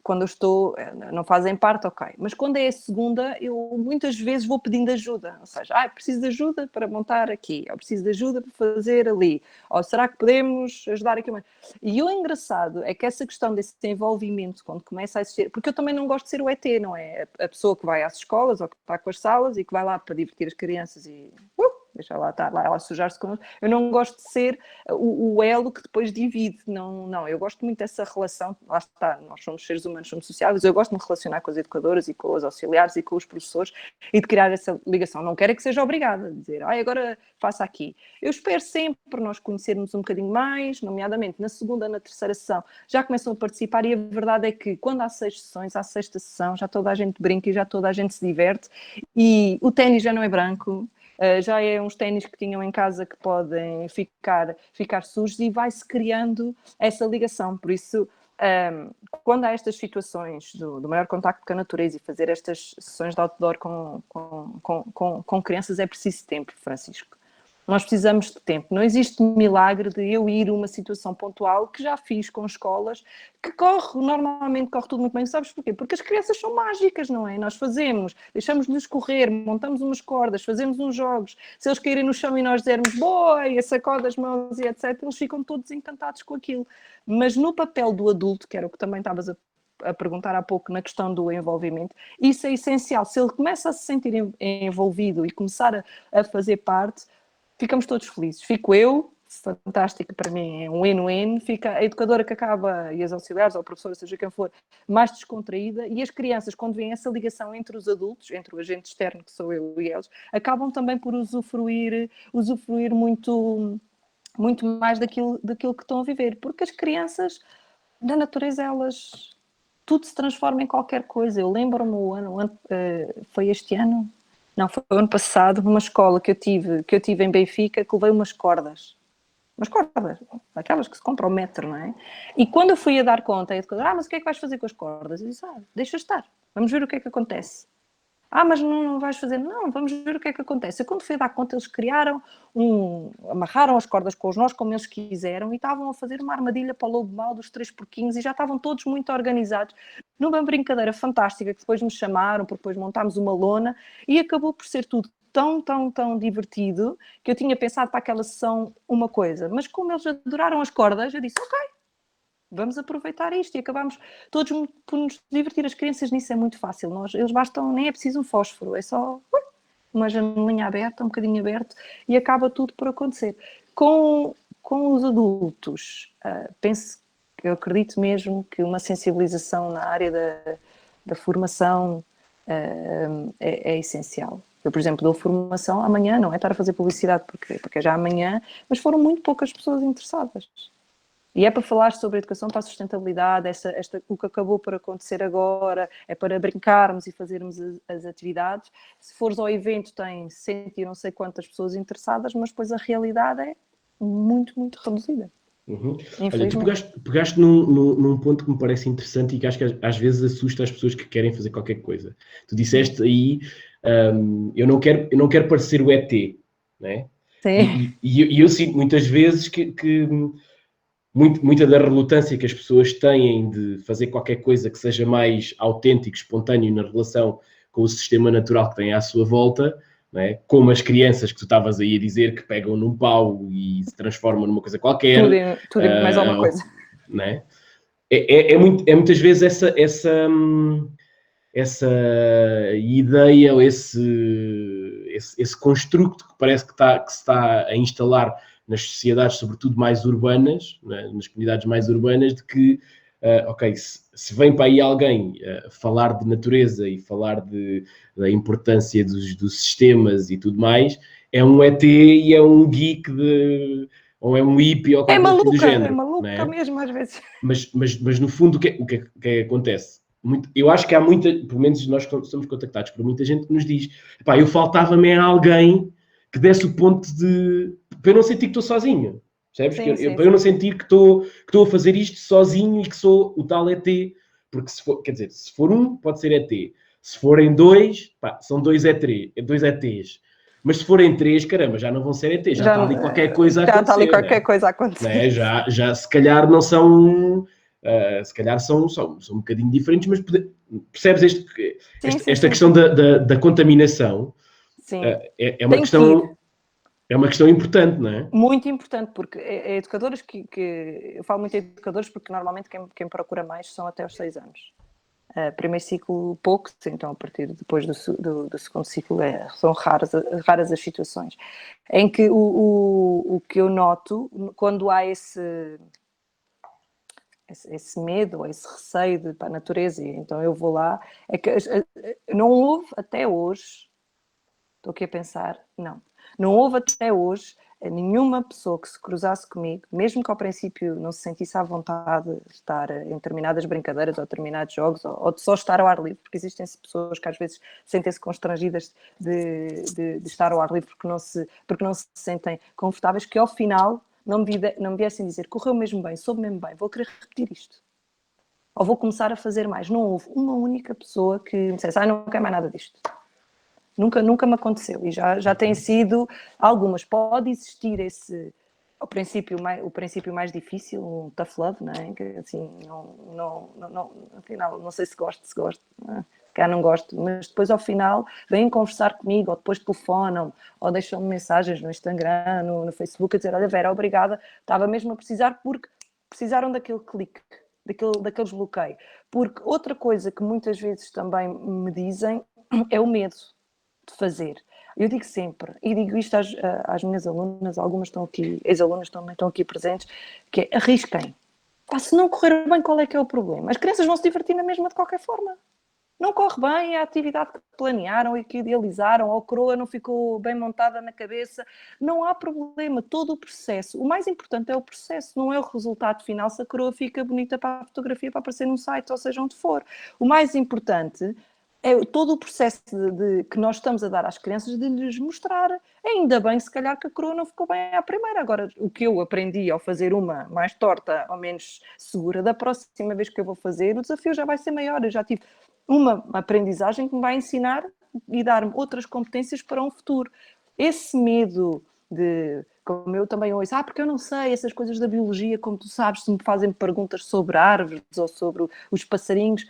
quando eu estou, não fazem parte, ok. Mas quando é a segunda, eu muitas vezes vou pedindo ajuda. Ou seja, preciso de ajuda para montar aqui, ou preciso de ajuda para fazer ali, ou será que podemos ajudar aqui? E o engraçado é que essa questão desse envolvimento, quando começa a existir, porque eu também não gosto de ser o ET, não é? A pessoa que vai às escolas, ou que está com as salas, e que vai lá para divertir as crianças e... deixa lá estar, lá ela sujar-se connosco. Eu não gosto de ser o elo que depois divide. Não, eu gosto muito dessa relação. Lá está, nós somos seres humanos, somos sociáveis. Eu gosto de me relacionar com as educadoras e com os auxiliares e com os professores e de criar essa ligação. Não quero é que seja obrigada a dizer, agora faça aqui. Eu espero sempre nós conhecermos um bocadinho mais, nomeadamente na segunda, na terceira sessão, já começam a participar e a verdade é que quando há 6 sessões, à sexta sessão, já toda a gente brinca e já toda a gente se diverte e o ténis já não é branco. Já é uns ténis que tinham em casa que podem ficar sujos e vai-se criando essa ligação. Por isso, quando há estas situações do maior contacto com a natureza e fazer estas sessões de outdoor com crianças, é preciso tempo, Francisco. Nós precisamos de tempo. Não existe milagre de eu ir a uma situação pontual que já fiz com escolas, que normalmente corre tudo muito bem. Sabes porquê? Porque as crianças são mágicas, não é? Nós fazemos, deixamos-lhes correr, montamos umas cordas, fazemos uns jogos. Se eles caírem no chão e nós dizermos boa, e sacode as mãos e etc., eles ficam todos encantados com aquilo. Mas no papel do adulto, que era o que também estavas a perguntar há pouco na questão do envolvimento, isso é essencial. Se ele começa a se sentir envolvido e começar a fazer parte, ficamos todos felizes. Fico eu, fantástico, para mim é um win-win, fica a educadora que acaba, e as auxiliares, ou a professora, seja quem for, mais descontraída, e as crianças, quando veem essa ligação entre os adultos, entre o agente externo, que sou eu e eles, acabam também por usufruir muito, muito mais daquilo que estão a viver, porque as crianças, na natureza, elas... Tudo se transforma em qualquer coisa. Eu lembro-me foi este ano? Não, foi o ano passado, numa escola que eu tive em Benfica, que levei umas cordas, aquelas que se compram ao metro, não é? E quando eu fui a dar conta, a educadora, mas o que é que vais fazer com as cordas? Eu disse, deixa estar, vamos ver o que é que acontece. Mas não vais fazer? Não, vamos ver o que é que acontece. Eu, quando fui a dar conta, eles amarraram as cordas com os nós como eles quiseram e estavam a fazer uma armadilha para o lobo mau dos 3 porquinhos e já estavam todos muito organizados numa brincadeira fantástica que depois me chamaram, porque depois montámos uma lona e acabou por ser tudo tão, tão, tão divertido que eu tinha pensado para aquela sessão uma coisa, mas como eles adoraram as cordas, eu disse, ok, vamos aproveitar isto e acabamos todos por nos divertir. As crianças nisso é muito fácil. Eles bastam, nem é preciso um fósforo, é só uma janelinha aberta, um bocadinho aberto e acaba tudo por acontecer. Com os adultos, eu acredito mesmo que uma sensibilização na área da formação é essencial. Eu, por exemplo, dou formação amanhã, não é estar a fazer publicidade porque é já amanhã, mas foram muito poucas pessoas interessadas. E é para falar sobre a educação para a sustentabilidade, o que acabou por acontecer agora, é para brincarmos e fazermos as atividades. Se fores ao evento, tem 100 e não sei quantas pessoas interessadas, mas depois a realidade é muito, muito reduzida. Uhum. Olha, tu pegaste num ponto que me parece interessante e que acho que às vezes assusta as pessoas que querem fazer qualquer coisa. Tu disseste aí, eu não quero parecer o ET, né? Sim. E eu sinto muitas vezes que muita da relutância que as pessoas têm de fazer qualquer coisa que seja mais autêntico, espontâneo na relação com o sistema natural que tem à sua volta, não é? Como as crianças que tu estavas aí a dizer que pegam num pau e se transformam numa coisa qualquer. Tudo e mais alguma coisa. Não é? É muitas vezes essa ideia ou esse construto que parece que se está a instalar nas sociedades, sobretudo mais urbanas, né, nas comunidades mais urbanas, de que, se vem para aí alguém falar de natureza e falar da importância dos sistemas e tudo mais, é um ET e é um geek ou é um hippie ou qualquer coisa do género. É maluca né? mesmo às vezes. Mas no fundo, o que é que acontece? Eu acho que há pelo menos nós somos contactados por muita gente que nos diz, eu faltava-me a alguém que desse o ponto para eu não sentir que estou sozinho, percebes? Sim. Para eu não sentir que estou a fazer isto sozinho e que sou o tal ET, porque se for um, pode ser ET, se forem dois, são dois ETs, mas se forem três, caramba, já não vão ser ET, já está ali qualquer coisa a acontecer. Já está ali qualquer coisa a acontecer. Né? Já se calhar não são... se calhar são um bocadinho diferentes, mas percebes esta questão da contaminação? Sim. É uma questão importante, não é? Muito importante, porque educadores eu falo muito de educadores porque normalmente quem procura mais são até os 6 anos. Primeiro ciclo, pouco, então a partir depois do segundo ciclo são raras as situações. Em que o que eu noto, quando há esse medo ou esse receio para a natureza, e então eu vou lá, é que não houve até hoje, estou aqui a pensar, não houve até hoje nenhuma pessoa que se cruzasse comigo, mesmo que ao princípio não se sentisse à vontade de estar em determinadas brincadeiras ou determinados jogos, ou de só estar ao ar livre, porque existem pessoas que às vezes sentem-se constrangidas de estar ao ar livre porque não se sentem confortáveis, que ao final não me viessem dizer, correu mesmo bem, soube mesmo bem, vou querer repetir isto. Ou vou começar a fazer mais. Não houve uma única pessoa que me dissesse, não quero mais nada disto. Nunca me aconteceu. E já tem sido algumas. Pode existir o princípio mais difícil, um tough love, não é? Que, assim, afinal, não sei se gosto, cá não gosto, mas depois ao final vêm conversar comigo, ou depois telefonam, ou deixam-me mensagens no Instagram, no Facebook, a dizer, olha Vera, obrigada, estava mesmo a precisar, porque precisaram daquele clique, daquele desbloqueio. Porque outra coisa que muitas vezes também me dizem é o medo de fazer. Eu digo sempre, e digo isto às minhas alunas, algumas estão aqui, ex-alunas também estão aqui presentes, que é arrisquem. Se não correr bem, qual é que é o problema? As crianças vão se divertir na mesma de qualquer forma. Não corre bem a atividade que planearam e que idealizaram, ou a coroa não ficou bem montada na cabeça, não há problema, todo o processo. O mais importante é o processo, não é o resultado final, se a coroa fica bonita para a fotografia, para aparecer num site, ou seja, onde for. O mais importante é todo o processo que nós estamos a dar às crianças de lhes mostrar. Ainda bem, se calhar, que a coroa não ficou bem à primeira. Agora, o que eu aprendi ao fazer uma mais torta ou menos segura, da próxima vez que eu vou fazer, o desafio já vai ser maior. Eu já tive uma aprendizagem que me vai ensinar e dar-me outras competências para um futuro. Esse medo como eu também ouço, porque eu não sei essas coisas da biologia, como tu sabes, se me fazem perguntas sobre árvores ou sobre os passarinhos,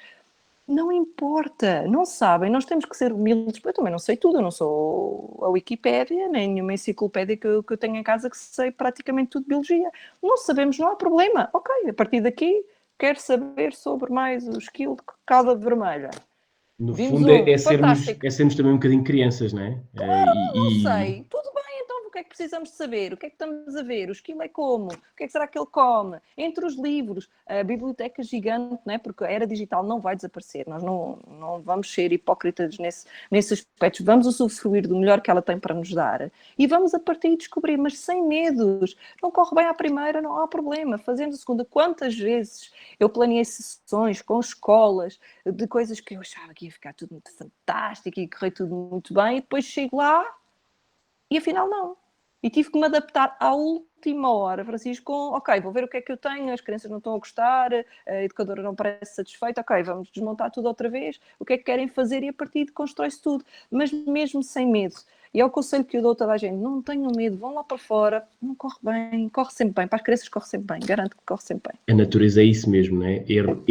não importa, não sabem, nós temos que ser humildes. Eu também não sei tudo, eu não sou a Wikipédia, nem nenhuma enciclopédia que eu tenho em casa que sei praticamente tudo de biologia. Não sabemos, não há problema. Ok, a partir daqui quero saber sobre mais o esquilo de cauda vermelha. No fundo é sermos também um bocadinho crianças, não é? Não sei, tudo bem, então o que é que precisamos de saber? O que é que estamos a ver? O esquilo é como? O que é que será que ele come? Entre os livros, a biblioteca gigante, não é? Porque a era digital não vai desaparecer, nós não vamos ser hipócritas nesse aspecto, vamos usufruir do melhor que ela tem para nos dar e vamos a partir descobrir, mas sem medos. Não corre bem à primeira, não há problema, fazemos a segunda. Quantas vezes eu planeei sessões com escolas de coisas que eu achava que ia ficar tudo muito fantástico e correr tudo muito bem, e depois chego lá e afinal não. E tive que me adaptar à última hora, Francisco, ok, vou ver o que é que eu tenho, as crianças não estão a gostar, a educadora não parece satisfeita, ok, vamos desmontar tudo outra vez, o que é que querem fazer e a partir de constrói-se tudo, mas mesmo sem medo. E é o conselho que eu dou a toda a gente, não tenham medo, vão lá para fora, não corre bem, corre sempre bem, para as crianças corre sempre bem, garanto que corre sempre bem. A natureza é isso mesmo, não é? Erro,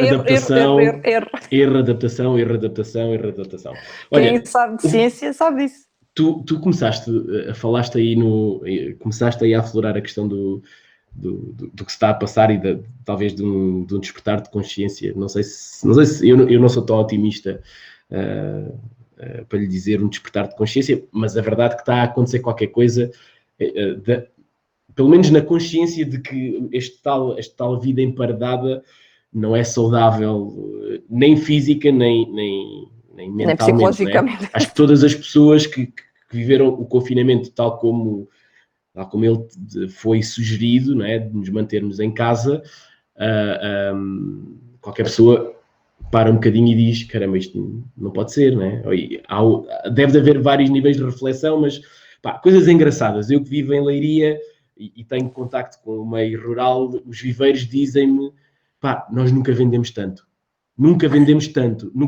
adaptação, erro, adaptação. Olha, quem sabe de ciência sabe disso. Tu falaste aí a aflorar a questão do que se está a passar e talvez de um despertar de consciência. Não sei se eu não sou tão otimista para lhe dizer um despertar de consciência, mas a verdade é que está a acontecer qualquer coisa, pelo menos na consciência de que esta tal vida emparedada não é saudável, nem física, nem mentalmente. Nem psicologicamente. Né? Acho que todas as pessoas que viveram o confinamento tal como ele foi sugerido, né, de nos mantermos em casa, qualquer pessoa para um bocadinho e diz, caramba, isto não pode ser, né? Deve haver vários níveis de reflexão, mas coisas engraçadas. Eu que vivo em Leiria e tenho contacto com o meio rural, os viveiros dizem-me, nós nunca vendemos tanto. Nunca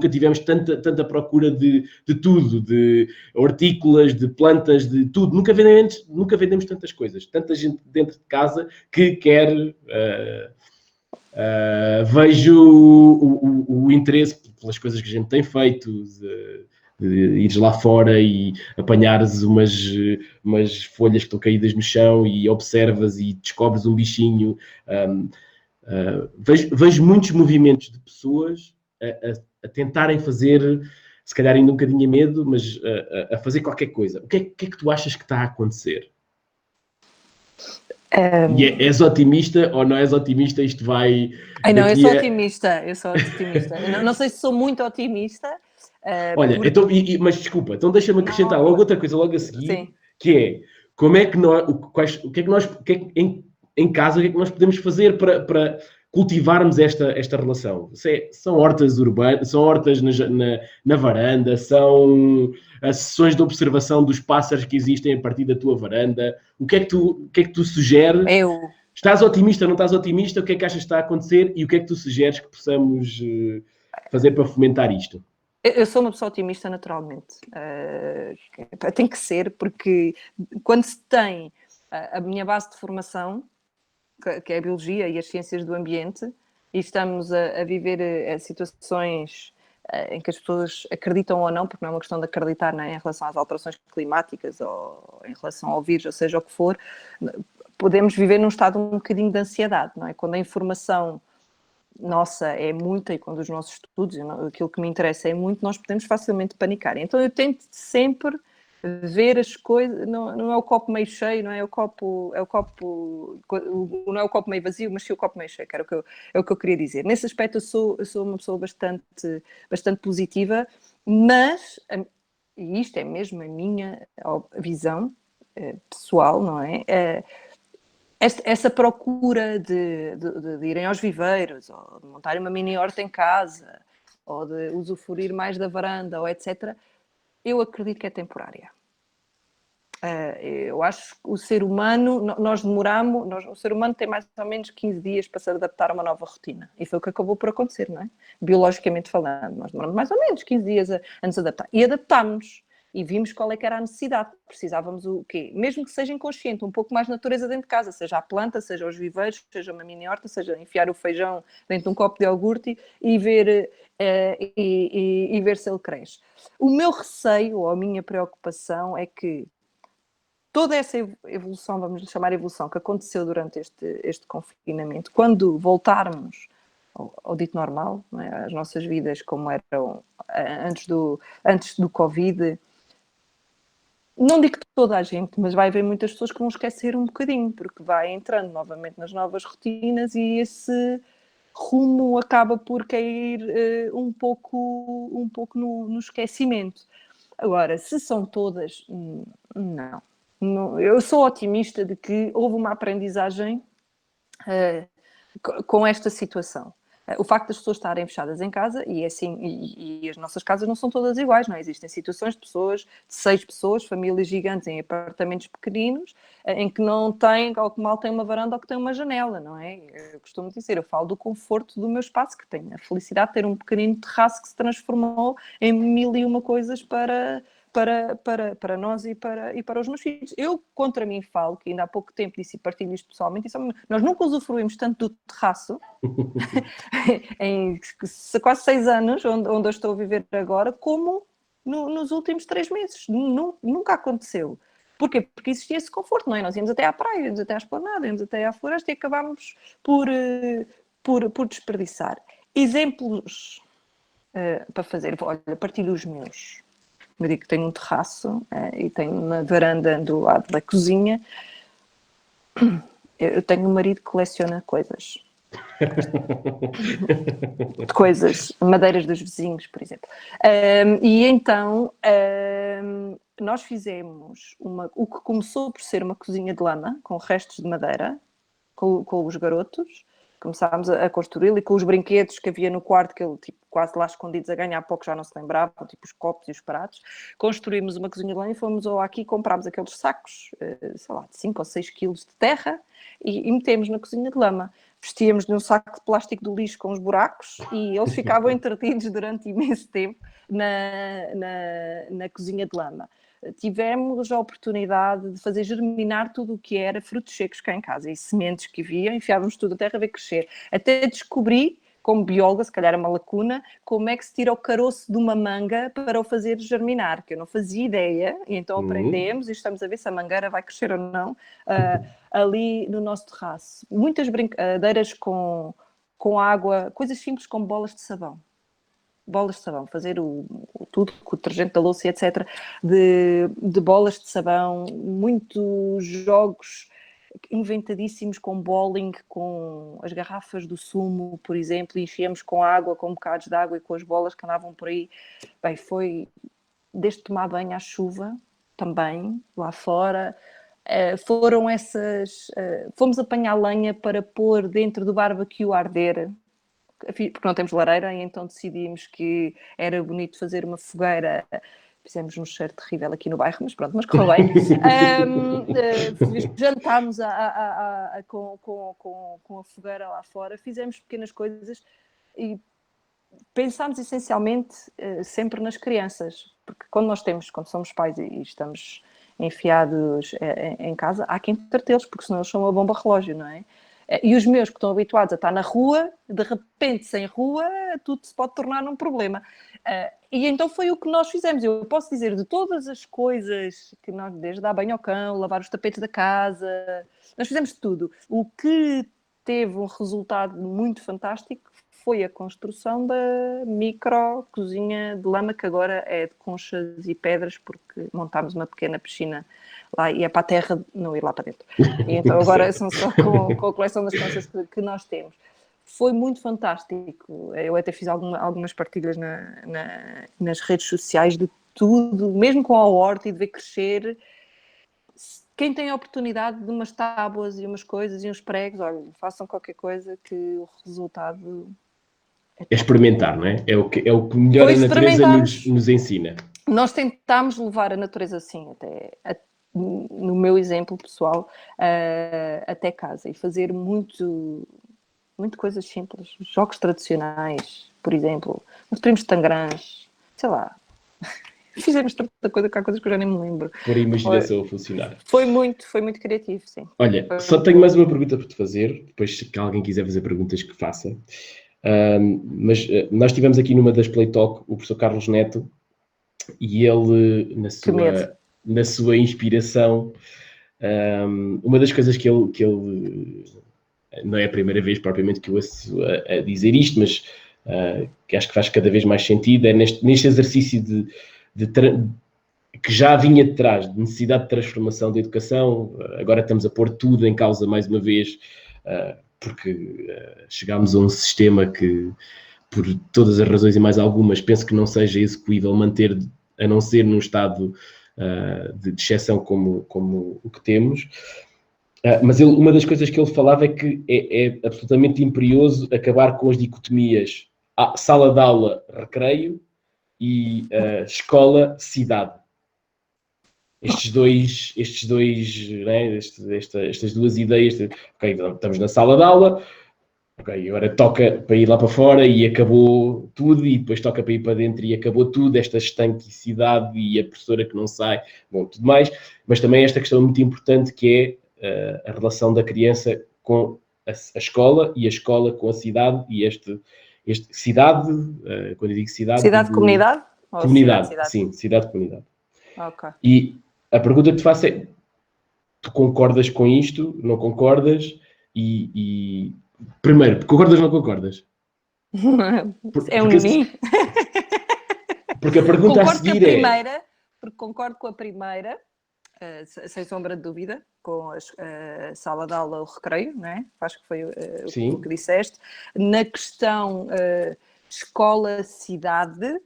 tivemos tanta procura de tudo, de hortícolas, de plantas, de tudo. Nunca vendemos tantas coisas. Tanta gente dentro de casa que quer... vejo o interesse pelas coisas que a gente tem feito, de ires lá fora e apanhares umas folhas que estão caídas no chão e observas e descobres um bichinho. Vejo muitos movimentos de pessoas a tentarem fazer, se calhar ainda um bocadinho a medo, mas a fazer qualquer coisa. O que é que tu achas que está a acontecer? E és otimista ou não és otimista? Isto vai... Não, eu sou otimista. Não sei se sou muito otimista. Olha, então, mas desculpa, então deixa-me acrescentar logo outra coisa logo a seguir, sim. Que é, como é que nós, em casa, o que é que nós podemos fazer para cultivarmos esta relação? São hortas urbanas, são hortas na varanda, são as sessões de observação dos pássaros que existem a partir da tua varanda. O que é que tu sugeres? Estás otimista, não estás otimista? O que é que achas que está a acontecer? E o que é que tu sugeres que possamos fazer para fomentar isto? Eu sou uma pessoa otimista naturalmente. Tem que ser, porque quando se tem a minha base de formação, que é a biologia e as ciências do ambiente, e estamos a viver situações em que as pessoas acreditam ou não, porque não é uma questão de acreditar, né, em relação às alterações climáticas ou em relação ao vírus, ou seja o que for, podemos viver num estado um bocadinho de ansiedade, não é? Quando a informação nossa é muita e quando os nossos estudos, aquilo que me interessa é muito, nós podemos facilmente panicar. Então eu tento sempre ver as coisas, não é o copo meio cheio, não é o copo, não é o copo meio vazio, mas sim o copo meio cheio, que era é o que eu queria dizer. Nesse aspecto eu sou uma pessoa bastante positiva, mas, e isto é mesmo a minha visão pessoal, não é? Essa procura de irem aos viveiros, ou de montarem uma mini horta em casa, ou de usufruir mais da varanda, ou etc., eu acredito que é temporária. Eu acho que o ser humano, o ser humano tem mais ou menos 15 dias para se adaptar a uma nova rotina. E foi o que acabou por acontecer, não é? Biologicamente falando, nós demoramos mais ou menos 15 dias a nos adaptar. E adaptámos-nos. E vimos qual é que era a necessidade. Precisávamos o quê? Mesmo que seja inconsciente, um pouco mais de natureza dentro de casa, seja a planta, seja os viveiros, seja uma mini horta, seja enfiar o feijão dentro de um copo de iogurte e ver, e ver se ele cresce. O meu receio, ou a minha preocupação, é que toda essa evolução, vamos lhe chamar evolução, que aconteceu durante este confinamento, quando voltarmos ao dito normal, não é? As nossas vidas como eram antes do Covid, não digo que toda a gente, mas vai haver muitas pessoas que vão esquecer um bocadinho, porque vai entrando novamente nas novas rotinas e esse rumo acaba por cair um pouco no esquecimento. Agora, se são todas, não. Eu sou otimista de que houve uma aprendizagem com esta situação. O facto das pessoas estarem fechadas em casa, e assim, e as nossas casas não são todas iguais, não é? Existem situações de pessoas, de 6 pessoas, famílias gigantes em apartamentos pequeninos, em que não têm, ou que mal têm uma varanda ou que têm uma janela, não é? Eu costumo dizer, eu falo do conforto do meu espaço, que tenho a felicidade de ter um pequenino terraço que se transformou em 1001 coisas para nós e para os meus filhos. Eu, contra mim, falo, que ainda há pouco tempo disse e partilho isto pessoalmente, nós nunca usufruímos tanto do terraço em quase 6 anos, onde eu estou a viver agora, como nos últimos 3 meses. Nunca aconteceu. Porquê? Porque existia esse conforto, não é? Nós íamos até à praia, íamos até à esplanada, íamos até à floresta e acabámos por desperdiçar. Exemplos para fazer, olha, partilho os meus. Eu digo que tenho um terraço e tenho uma varanda do lado da cozinha. Eu tenho um marido que coleciona coisas. Coisas, madeiras dos vizinhos, por exemplo. E então nós fizemos o que começou por ser uma cozinha de lama, com restos de madeira, com os garotos. Começámos a construí-lo e com os brinquedos que havia no quarto, que ele tipo, quase lá escondidos a ganhar, há pouco já não se lembrava, tipo os copos e os pratos. Construímos uma cozinha de lã e fomos aqui, comprámos aqueles sacos, sei lá, de 5 ou 6 quilos de terra e metemos na cozinha de lama. Vestíamos num saco de plástico do lixo com os buracos e eles ficavam entretidos durante imenso tempo na cozinha de lama. Tivemos a oportunidade de fazer germinar tudo o que era frutos secos cá em casa e sementes que havia, enfiávamos tudo a terra a ver crescer. Até descobri, como bióloga, se calhar é uma lacuna, como é que se tira o caroço de uma manga para o fazer germinar, que eu não fazia ideia, e então aprendemos e estamos a ver se a mangueira vai crescer ou não ali no nosso terraço. Muitas brincadeiras com água, coisas simples como bolas de sabão. Fazer tudo com o detergente da louça, etc., de bolas de sabão, muitos jogos inventadíssimos com bowling, com as garrafas do sumo, por exemplo, e enchíamos com água, com bocados de água e com as bolas que andavam por aí. Bem, foi desde tomar banho à chuva, também, lá fora. Foram essas... fomos apanhar lenha para pôr dentro do barbecue a arder, porque não temos lareira, e então decidimos que era bonito fazer uma fogueira. Fizemos um cheiro terrível aqui no bairro, mas pronto, mas correu bem. Jantámos com a fogueira lá fora, fizemos pequenas coisas e pensámos essencialmente sempre nas crianças, porque quando somos pais e estamos enfiados em casa, há que entretê-los, porque senão eles são uma bomba relógio, não é? E os meus que estão habituados a estar na rua, de repente, sem rua, tudo se pode tornar um problema. E então foi o que nós fizemos. Eu posso dizer de todas as coisas que nós, desde dar banho ao cão, lavar os tapetes da casa, nós fizemos tudo. O que teve um resultado muito fantástico foi a construção da micro cozinha de lama, que agora é de conchas e pedras, porque montámos uma pequena piscina lá e é para a terra não ir lá para dentro. E então agora são só com a coleção das conchas que nós temos. Foi muito fantástico. Eu até fiz algumas partilhas nas redes sociais de tudo, mesmo com a horta e de ver crescer. Quem tem a oportunidade de umas tábuas e umas coisas e uns pregos, olha, façam qualquer coisa que o resultado É experimentar, não é? É o que melhor a natureza nos ensina. Nós tentámos levar a natureza assim, no meu exemplo pessoal, até casa e fazer muito coisas simples. Jogos tradicionais, por exemplo. Nós temos tangrãs, sei lá. Fizemos tanta coisa que há coisas que eu já nem me lembro. Por a imaginação a funcionar. Foi muito foi criativo, sim. Olha, só tenho mais uma pergunta para te fazer, depois se alguém quiser fazer perguntas que faça. Mas nós tivemos aqui numa das Play Talk o professor Carlos Neto e ele, na sua inspiração, uma das coisas que ele não é a primeira vez propriamente que eu ouço a dizer isto, mas que acho que faz cada vez mais sentido, é neste exercício que já vinha de trás, de necessidade de transformação da educação. Agora estamos a pôr tudo em causa mais uma vez, porque chegámos a um sistema que, por todas as razões e mais algumas, penso que não seja execuível manter, a não ser num estado de exceção como o que temos. Mas uma das coisas que ele falava é que é absolutamente imperioso acabar com as dicotomias sala de aula, recreio e escola-cidade. Estes dois, né, estas duas ideias, ok, estamos na sala de aula, ok, agora toca para ir lá para fora e acabou tudo, e depois toca para ir para dentro e acabou tudo, esta estanquicidade e a professora que não sai, bom, tudo mais, mas também esta questão muito importante que é a relação da criança com a escola e a escola com a cidade e cidade, quando eu digo cidade... Cidade-comunidade? Comunidade, sim, cidade-comunidade. Ok. E a pergunta que te faço é, tu concordas com isto? Não concordas? E primeiro, concordas ou não concordas? É um sim. Porque a pergunta a seguir é... Porque concordo com a primeira, sem sombra de dúvida, com a sala de aula, o recreio, não é? Acho que foi o que disseste. Na questão escola-cidade,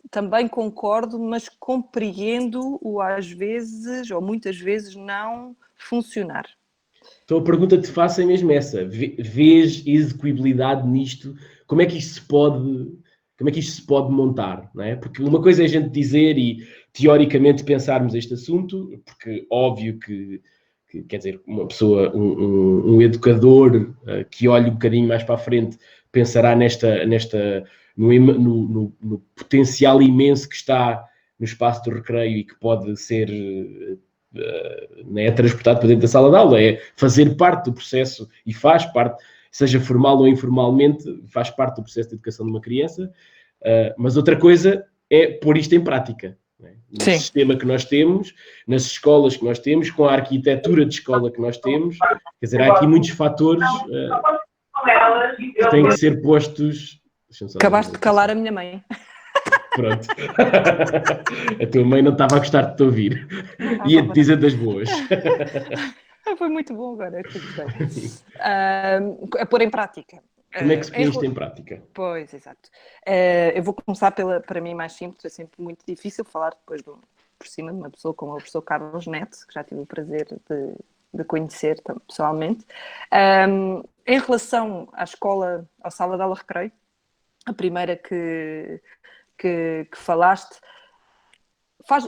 também concordo, mas compreendo-o às vezes, ou muitas vezes, não funcionar. Então a pergunta que te faço é mesmo essa. Vês execuibilidade nisto? Como é que isto se pode montar? Não é? Porque uma coisa é a gente dizer e teoricamente pensarmos este assunto, porque óbvio que quer dizer, uma pessoa, um educador que olhe um bocadinho mais para a frente pensará no potencial imenso que está no espaço do recreio e que pode ser transportado para dentro da sala de aula, é fazer parte do processo e faz parte, seja formal ou informalmente, faz parte do processo de educação de uma criança, mas outra coisa é pôr isto em prática. No sistema que nós temos, nas escolas que nós temos, com a arquitetura de escola que nós temos, quer dizer, há aqui muitos fatores que têm que ser postos... Acabaste de calar a minha mãe. Pronto. A tua mãe não estava a gostar de te ouvir. Ia-te dizer das boas. Foi muito bom agora, que gostei. A pôr em prática. Como é que se põe isto em prática? Pois, exato. Eu vou começar para mim mais simples, é sempre muito difícil falar depois por cima de uma pessoa como o professor Carlos Neto, que já tive o prazer de conhecer pessoalmente. Em relação à escola, à sala de aula recreio, a primeira que falaste,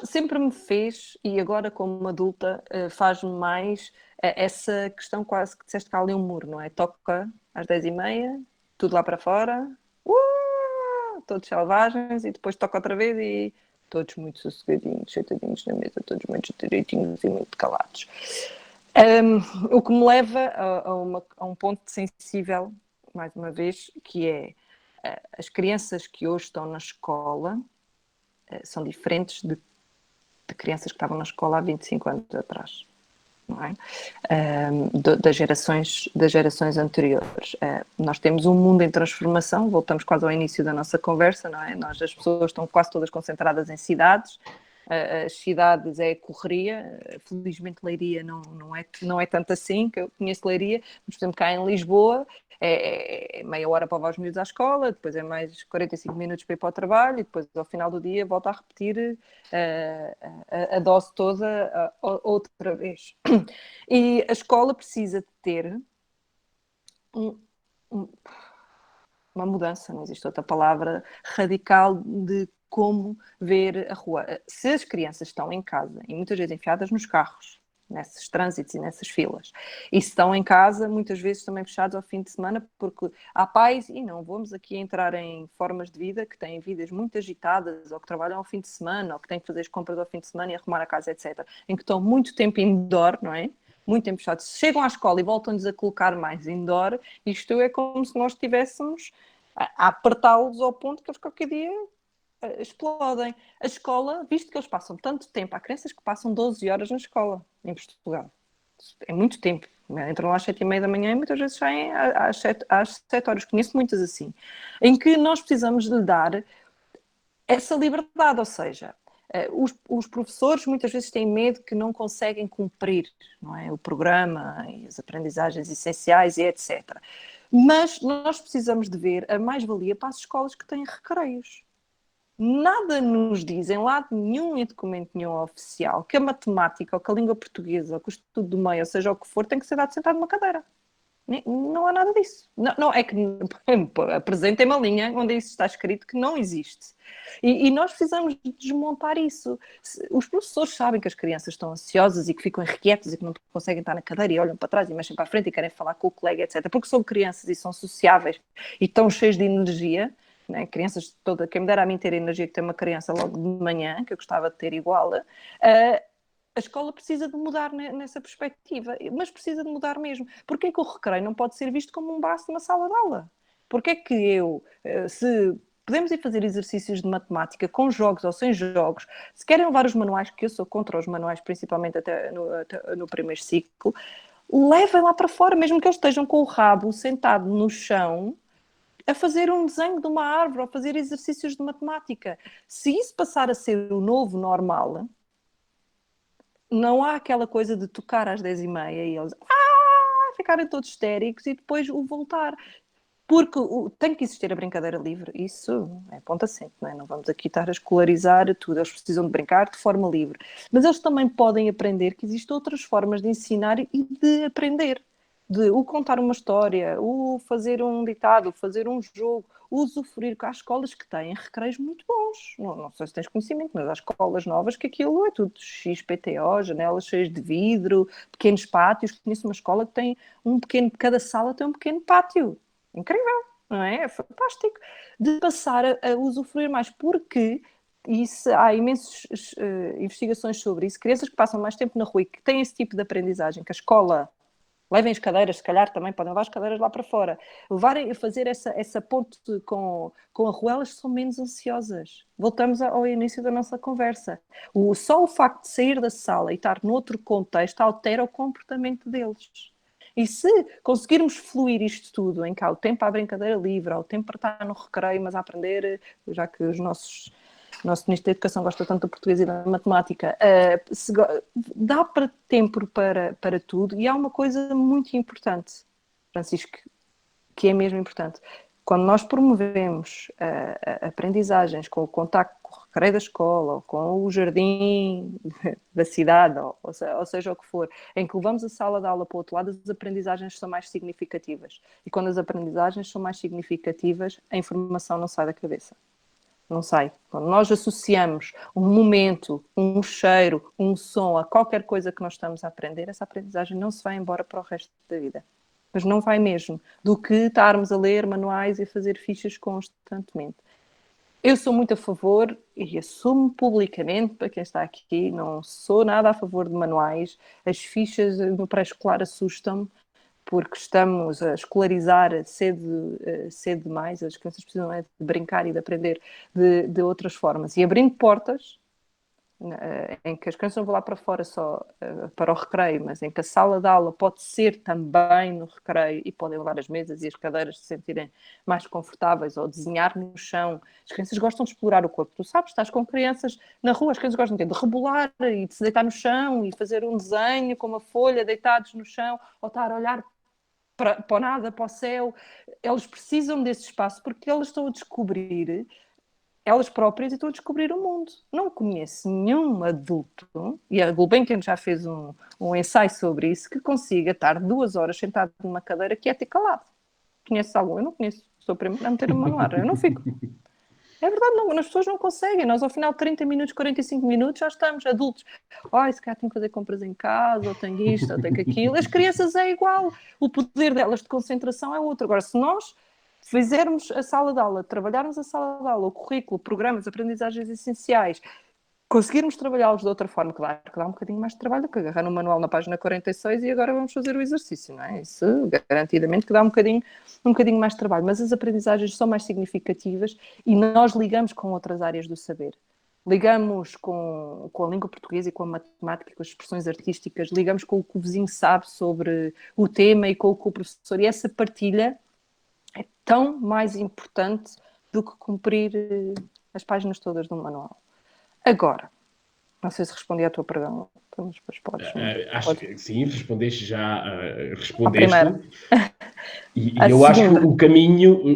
sempre me fez, e agora como adulta faz-me mais essa questão quase que disseste que há ali um muro, não é? Toca às 10h30, tudo lá para fora, todos selvagens, e depois toca outra vez e todos muito sossegadinhos, sentadinhos na mesa, todos muito direitinhos e muito calados. O que me leva a um ponto sensível, mais uma vez, que é as crianças que hoje estão na escola são diferentes de crianças que estavam na escola há 25 anos atrás. Não é? Das gerações anteriores. Nós temos um mundo em transformação, voltamos quase ao início da nossa conversa, não é? As pessoas estão quase todas concentradas em cidades, as cidades é correria, felizmente Leiria não é tanto assim, que eu conheço Leiria, mas por exemplo cá em Lisboa é meia hora para levar os miúdos à escola, depois é mais 45 minutos para ir para o trabalho e depois ao final do dia volta a repetir a dose toda outra vez. E a escola precisa ter uma mudança, não existe outra palavra, radical de como ver a rua. Se as crianças estão em casa, e muitas vezes enfiadas nos carros, nesses trânsitos e nessas filas, e se estão em casa, muitas vezes também fechados ao fim de semana, porque há pais, e não vamos aqui entrar em formas de vida que têm vidas muito agitadas, ou que trabalham ao fim de semana, ou que têm que fazer as compras ao fim de semana e arrumar a casa, etc., em que estão muito tempo indoor, não é? Muito tempo fechados. Chegam à escola e voltam-nos a colocar mais indoor, isto é como se nós estivéssemos a apertá-los ao ponto que eles qualquer dia explodem. A escola, visto que eles passam tanto tempo, há crianças que passam 12 horas na escola em Portugal. É muito tempo. Entram lá às 7h30 da manhã e muitas vezes saem às 7 horas. Conheço muitas assim. Em que nós precisamos de dar essa liberdade, ou seja, os professores muitas vezes têm medo que não conseguem cumprir, não é? O programa e as aprendizagens essenciais e etc. Mas nós precisamos de ver a mais-valia para as escolas que têm recreios. Nada nos diz, em lado nenhum, em documento nenhum oficial, que a matemática, ou que a língua portuguesa, ou que o estudo do meio, ou seja o que for, tem que ser dado sentado numa cadeira. Não há nada disso. Não é que apresentem uma linha onde isso está escrito que não existe. E nós precisamos desmontar isso. Os professores sabem que as crianças estão ansiosas e que ficam irrequietas e que não conseguem estar na cadeira e olham para trás e mexem para a frente e querem falar com o colega, etc. Porque são crianças e são sociáveis e estão cheios de energia. Né? Crianças toda, quem me dera a mim ter a energia que tem uma criança logo de manhã, que eu gostava de ter igual, a escola precisa de mudar nessa perspectiva, mas precisa de mudar mesmo. Porquê que o recreio não pode ser visto como um braço de uma sala de aula? Porquê que se podemos ir fazer exercícios de matemática com jogos ou sem jogos, se querem levar os manuais, que eu sou contra os manuais, principalmente até no primeiro ciclo, levem lá para fora, mesmo que eles estejam com o rabo sentado no chão, a fazer um desenho de uma árvore, ou a fazer exercícios de matemática. Se isso passar a ser o novo normal, não há aquela coisa de tocar às 10h30 e eles ficarem todos histéricos e depois o voltar. Porque tem que existir a brincadeira livre, isso é ponto assente, não é? Não vamos aqui estar a escolarizar tudo, eles precisam de brincar de forma livre. Mas eles também podem aprender que existem outras formas de ensinar e de aprender. De o contar uma história, o fazer um ditado, o fazer um jogo, o usufruir, que há escolas que têm recreios muito bons. Não sei se tens conhecimento, mas há escolas novas que aquilo é tudo XPTO, janelas cheias de vidro, pequenos pátios. Conheço uma escola que tem cada sala tem um pequeno pátio. Incrível, não é? É fantástico. De passar a usufruir mais, porque há imensas investigações sobre isso. Crianças que passam mais tempo na rua e que têm esse tipo de aprendizagem, que a escola levem as cadeiras, se calhar também podem levar as cadeiras lá para fora. Levarem a fazer essa ponte com a rua, elas são menos ansiosas. Voltamos ao início da nossa conversa. Só o facto de sair da sala e estar noutro contexto altera o comportamento deles. E se conseguirmos fluir isto tudo, em que há o tempo à brincadeira livre, há o tempo para estar no recreio, mas a aprender, já que o nosso Ministro da Educação gosta tanto do português e da matemática, dá para tempo para tudo. E há uma coisa muito importante, Francisco, que é mesmo importante. Quando nós promovemos aprendizagens com o contacto com o recreio da escola, ou com o jardim da cidade, ou seja o que for, em que levamos a sala de aula para o outro lado, as aprendizagens são mais significativas. E quando as aprendizagens são mais significativas, a informação não sai da cabeça. Não sai. Quando nós associamos um momento, um cheiro, um som a qualquer coisa que nós estamos a aprender, essa aprendizagem não se vai embora para o resto da vida. Mas não vai mesmo. Do que estarmos a ler manuais e a fazer fichas constantemente. Eu sou muito a favor, e assumo publicamente, para quem está aqui, não sou nada a favor de manuais. As fichas no pré-escolar assustam-me, porque estamos a escolarizar cedo demais. As crianças precisam de brincar e de aprender de outras formas. E abrindo portas, em que as crianças não vão lá para fora só para o recreio, mas em que a sala de aula pode ser também no recreio e podem levar as mesas e as cadeiras se sentirem mais confortáveis, ou desenhar no chão. As crianças gostam de explorar o corpo. Tu sabes, estás com crianças na rua, as crianças gostam de rebolar e de se deitar no chão e fazer um desenho com uma folha deitados no chão, ou estar a olhar para o nada, para o céu. Eles precisam desse espaço porque eles estão a descobrir elas próprias e estão a descobrir o mundo. Não conheço nenhum adulto, e a Gulbenkian já fez um ensaio sobre isso, que consiga estar 2 horas sentado numa cadeira quieto e calado. Conheces algum? Eu não conheço. Sou a primeira a meter o manual. Eu não fico. É verdade, não, as pessoas não conseguem. Nós, ao final de 30 minutos, 45 minutos, já estamos adultos. Se calhar tenho que fazer compras em casa, ou tenho isto, ou tenho aquilo. As crianças é igual. O poder delas de concentração é outro. Agora, se nós fizermos a sala de aula, trabalharmos a sala de aula, o currículo, programas, aprendizagens essenciais, conseguirmos trabalhá-los de outra forma, claro que dá um bocadinho mais de trabalho do que agarrar no manual na página 46 e agora vamos fazer o exercício, não é? Isso garantidamente que dá um bocadinho mais de trabalho, mas as aprendizagens são mais significativas e nós ligamos com outras áreas do saber. Ligamos com a língua portuguesa e com a matemática, com as expressões artísticas, ligamos com o que o vizinho sabe sobre o tema e com o que o professor, e essa partilha é tão mais importante do que cumprir as páginas todas do manual. Agora, não sei se respondi à tua pergunta, mas depois podes. Acho que sim, respondeste. E eu segunda. acho que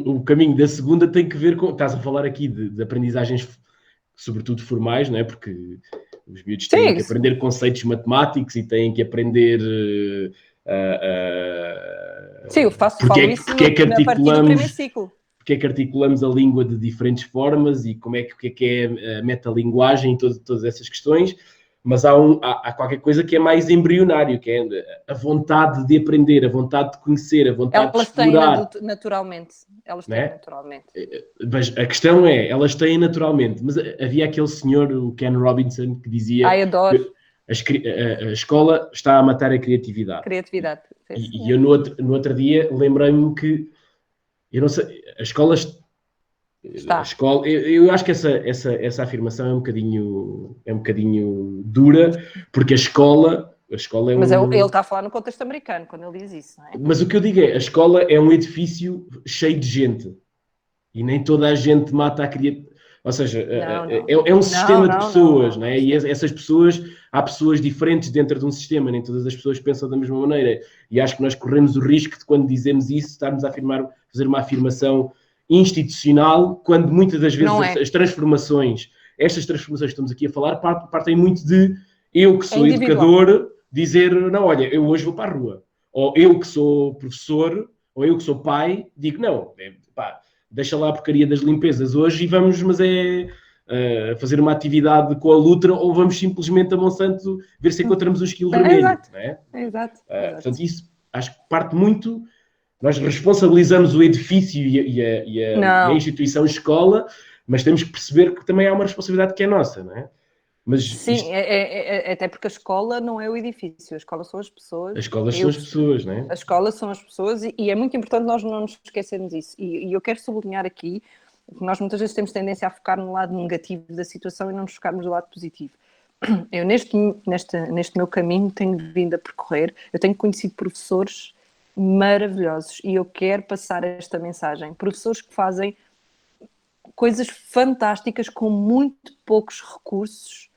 o caminho da segunda tem que ver com... Estás a falar aqui de aprendizagens, sobretudo formais, não é? Porque os miúdos têm que aprender conceitos matemáticos e têm que aprender... Sim, eu falo isso a partir do primeiro ciclo. Porque é que articulamos a língua de diferentes formas e o que é a metalinguagem e todas essas questões, mas há qualquer coisa que é mais embrionário, que é a vontade de aprender, a vontade de conhecer, a vontade de explorar. Elas têm naturalmente. Mas a questão é, elas têm naturalmente, mas havia aquele senhor, o Ken Robinson, que dizia... adoro. A escola está a matar a criatividade. E eu no outro dia lembrei-me que, eu não sei, a escola está. Eu acho que essa afirmação é um bocadinho dura, porque a escola é Mas ele está a falar no contexto americano, quando ele diz isso, não é? Mas o que eu digo é, a escola é um edifício cheio de gente. E nem toda a gente mata a criatividade. Ou seja, é um sistema de pessoas, não é? E essas pessoas, há pessoas diferentes dentro de um sistema, nem todas as pessoas pensam da mesma maneira. E acho que nós corremos o risco de, quando dizemos isso, estarmos a fazer uma afirmação institucional, quando muitas das vezes estas transformações que estamos aqui a falar, partem muito de eu que sou educador, dizer, não, olha, eu hoje vou para a rua. Ou eu que sou professor, ou eu que sou pai, digo, não, deixa lá a porcaria das limpezas hoje e vamos, fazer uma atividade com a Lutra, ou vamos simplesmente a Monsanto ver se encontramos um esquilo vermelho. Exato. Não é? Exato. Portanto, isso acho que parte muito... Nós responsabilizamos o edifício e a instituição escola, mas temos que perceber que também há uma responsabilidade que é nossa, não é? Mas sim, até porque a escola não é o edifício, a escola são as pessoas. As escolas são as pessoas, não é? A escola são as pessoas e é muito importante nós não nos esquecermos isso. E eu quero sublinhar aqui que nós muitas vezes temos tendência a focar no lado negativo da situação e não nos focarmos no lado positivo. Eu neste meu caminho tenho vindo a percorrer, eu tenho conhecido professores maravilhosos e eu quero passar esta mensagem. Professores que fazem coisas fantásticas com muito poucos recursos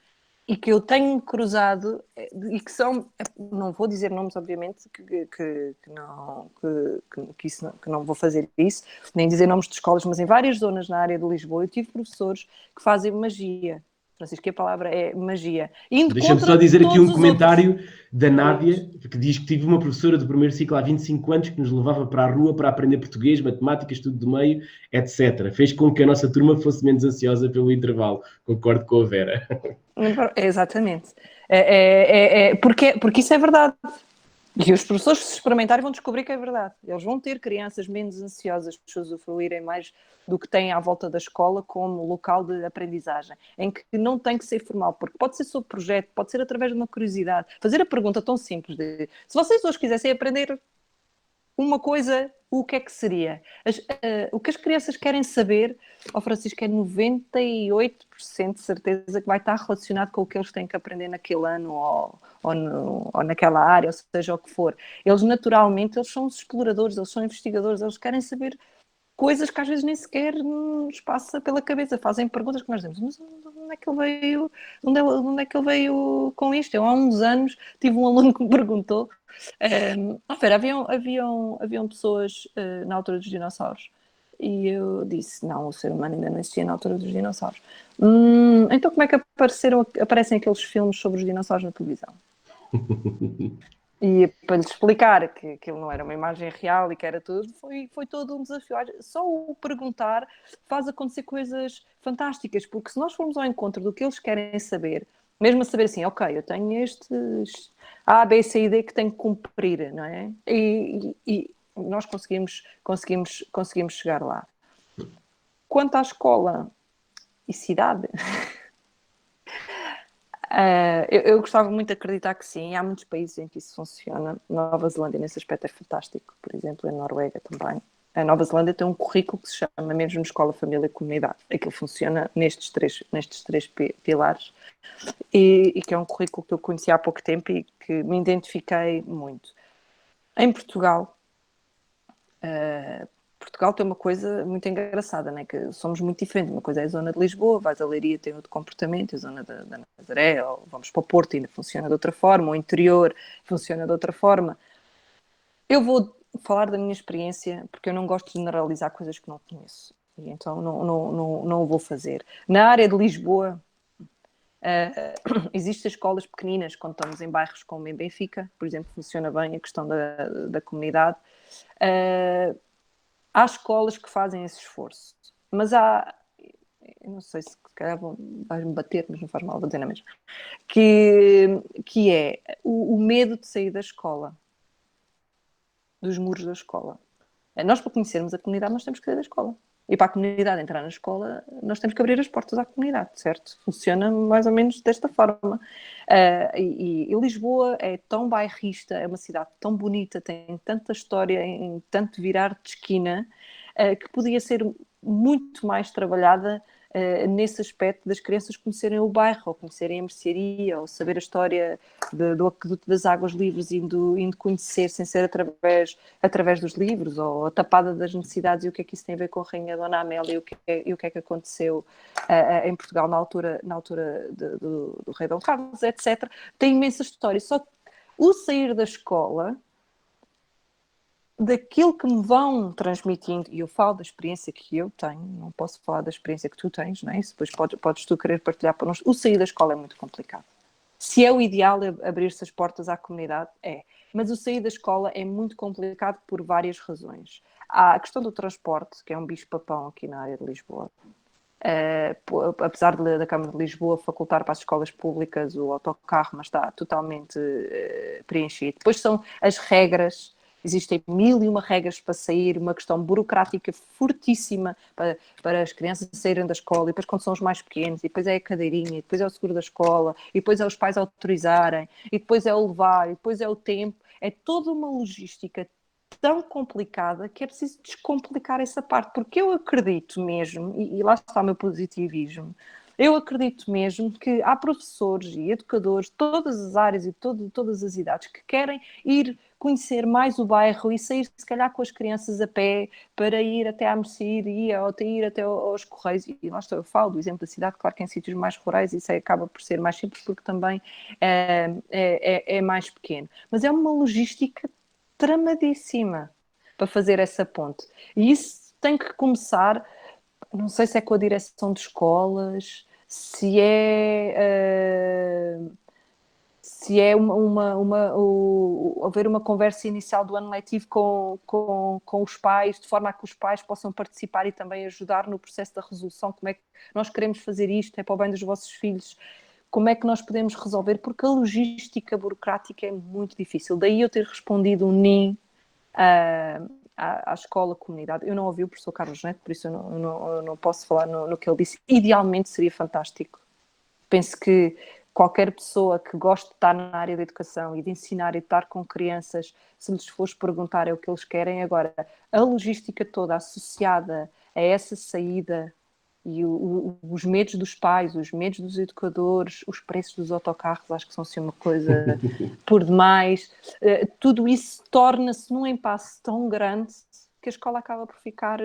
e que eu tenho cruzado e que são, não vou dizer nomes obviamente, que não vou fazer isso, nem dizer nomes de escolas, mas em várias zonas na área de Lisboa eu tive professores que fazem magia. Francisco, a palavra é magia. Deixa-me só dizer aqui um comentário da Nádia, que diz que tive uma professora do primeiro ciclo há 25 anos que nos levava para a rua para aprender português, matemáticas, estudo do meio, etc. Fez com que a nossa turma fosse menos ansiosa pelo intervalo. Concordo com a Vera. Exatamente. Porque isso é verdade. E os professores, se experimentarem, vão descobrir que é verdade. Eles vão ter crianças menos ansiosas para usufruírem mais do que têm à volta da escola como local de aprendizagem, em que não tem que ser formal, porque pode ser sobre projeto, pode ser através de uma curiosidade. Fazer a pergunta tão simples de se vocês hoje quisessem aprender uma coisa, o que é que seria? O que as crianças querem saber, Francisco, é 98% de certeza que vai estar relacionado com o que eles têm que aprender naquele ano ou naquela área, ou seja o que for. Eles naturalmente, eles são os exploradores, eles são investigadores, eles querem saber coisas que às vezes nem sequer nos passa pela cabeça, fazem perguntas que nós dizemos, mas onde é que ele veio, onde é que ele veio com isto? Eu há uns anos tive um aluno que me perguntou, Vera, haviam pessoas na altura dos dinossauros, e eu disse, não, o ser humano ainda não existia na altura dos dinossauros. Então como é que aparecem aqueles filmes sobre os dinossauros na televisão? E para lhe explicar que aquilo não era uma imagem real e que era tudo, foi todo um desafio. Só o perguntar faz acontecer coisas fantásticas, porque se nós formos ao encontro do que eles querem saber, mesmo a saber assim, ok, eu tenho estes A, B, C e D que tenho que cumprir, não é? E nós conseguimos chegar lá. Quanto à escola e cidade, eu gostava muito de acreditar que sim, há muitos países em que isso funciona. Nova Zelândia, nesse aspecto, é fantástico, por exemplo, a Noruega também. A Nova Zelândia tem um currículo que se chama mesmo Escola, Família e Comunidade. Aquilo funciona nestes três pilares e que é um currículo que eu conheci há pouco tempo e que me identifiquei muito. Em Portugal, Portugal tem uma coisa muito engraçada, né? Que somos muito diferentes. Uma coisa é a zona de Lisboa, vais a Leiria, tem outro comportamento, a zona da Nazaré, ou vamos para o Porto, ainda funciona de outra forma, o interior funciona de outra forma. Eu vou falar da minha experiência, porque eu não gosto de generalizar coisas que não conheço. E então não o vou fazer. Na área de Lisboa, existem escolas pequeninas, quando estamos em bairros como em Benfica, por exemplo, funciona bem a questão da comunidade. Há escolas que fazem esse esforço, mas eu não sei se calhar vais-me bater, mas não faz mal, vou dizer na mesma, que é o medo de sair da escola, dos muros da escola. Nós, para conhecermos a comunidade, nós temos que sair da escola. E para a comunidade entrar na escola, nós temos que abrir as portas à comunidade, certo? Funciona mais ou menos desta forma. E Lisboa é tão bairrista, é uma cidade tão bonita, tem tanta história, em tanto virar de esquina, que podia ser muito mais trabalhada nesse aspecto das crianças conhecerem o bairro, ou conhecerem a mercearia, ou saber a história do aqueduto das águas livres, indo conhecer sem ser através dos livros, ou a tapada das necessidades, e o que é que isso tem a ver com a Rainha Dona Amélia, e o que é que aconteceu em Portugal na altura do Rei Dom Carlos, etc. Tem imensa história. Só que o sair da escola, daquilo que me vão transmitindo, e eu falo da experiência que eu tenho, não posso falar da experiência que tu tens, não é? Isso depois podes tu querer partilhar para nós. O sair da escola é muito complicado. Se é o ideal abrir-se as portas à comunidade, é. Mas o sair da escola é muito complicado por várias razões. Há a questão do transporte, que é um bicho-papão aqui na área de Lisboa. Apesar da Câmara de Lisboa facultar para as escolas públicas o autocarro, mas está totalmente preenchido. Depois são as regras. Existem 1001 regras para sair, uma questão burocrática fortíssima para as crianças saírem da escola, e depois quando são os mais pequenos, e depois é a cadeirinha, e depois é o seguro da escola, e depois é os pais autorizarem, e depois é o levar, e depois é o tempo. É toda uma logística tão complicada que é preciso descomplicar essa parte, porque eu acredito mesmo, e lá está o meu positivismo, eu acredito mesmo que há professores e educadores de todas as áreas e todas as idades que querem ir conhecer mais o bairro e sair, se calhar, com as crianças a pé para ir até à mercearia ou até ir até aos correios. E lá estou, eu falo do exemplo da cidade, claro que em sítios mais rurais isso acaba por ser mais simples porque também é mais pequeno. Mas é uma logística tramadíssima para fazer essa ponte. E isso tem que começar, não sei se é com a direção de escolas, se é haver uma conversa inicial do ano letivo com os pais, de forma a que os pais possam participar e também ajudar no processo da resolução. Como é que nós queremos fazer isto? É para o bem dos vossos filhos? como é que nós podemos resolver, porque a logística burocrática é muito difícil. Daí eu ter respondido um NIM à escola, comunidade. Eu não ouvi o professor Carlos Neto, por isso eu não posso falar no que ele disse. Idealmente seria fantástico. Penso que qualquer pessoa que goste de estar na área da educação e de ensinar e de estar com crianças, se lhes fores perguntar é o que eles querem. Agora, a logística toda associada a essa saída e os medos dos pais, os medos dos educadores, os preços dos autocarros, acho que são assim uma coisa por demais. Tudo isso torna-se num impasse tão grande que a escola acaba por ficar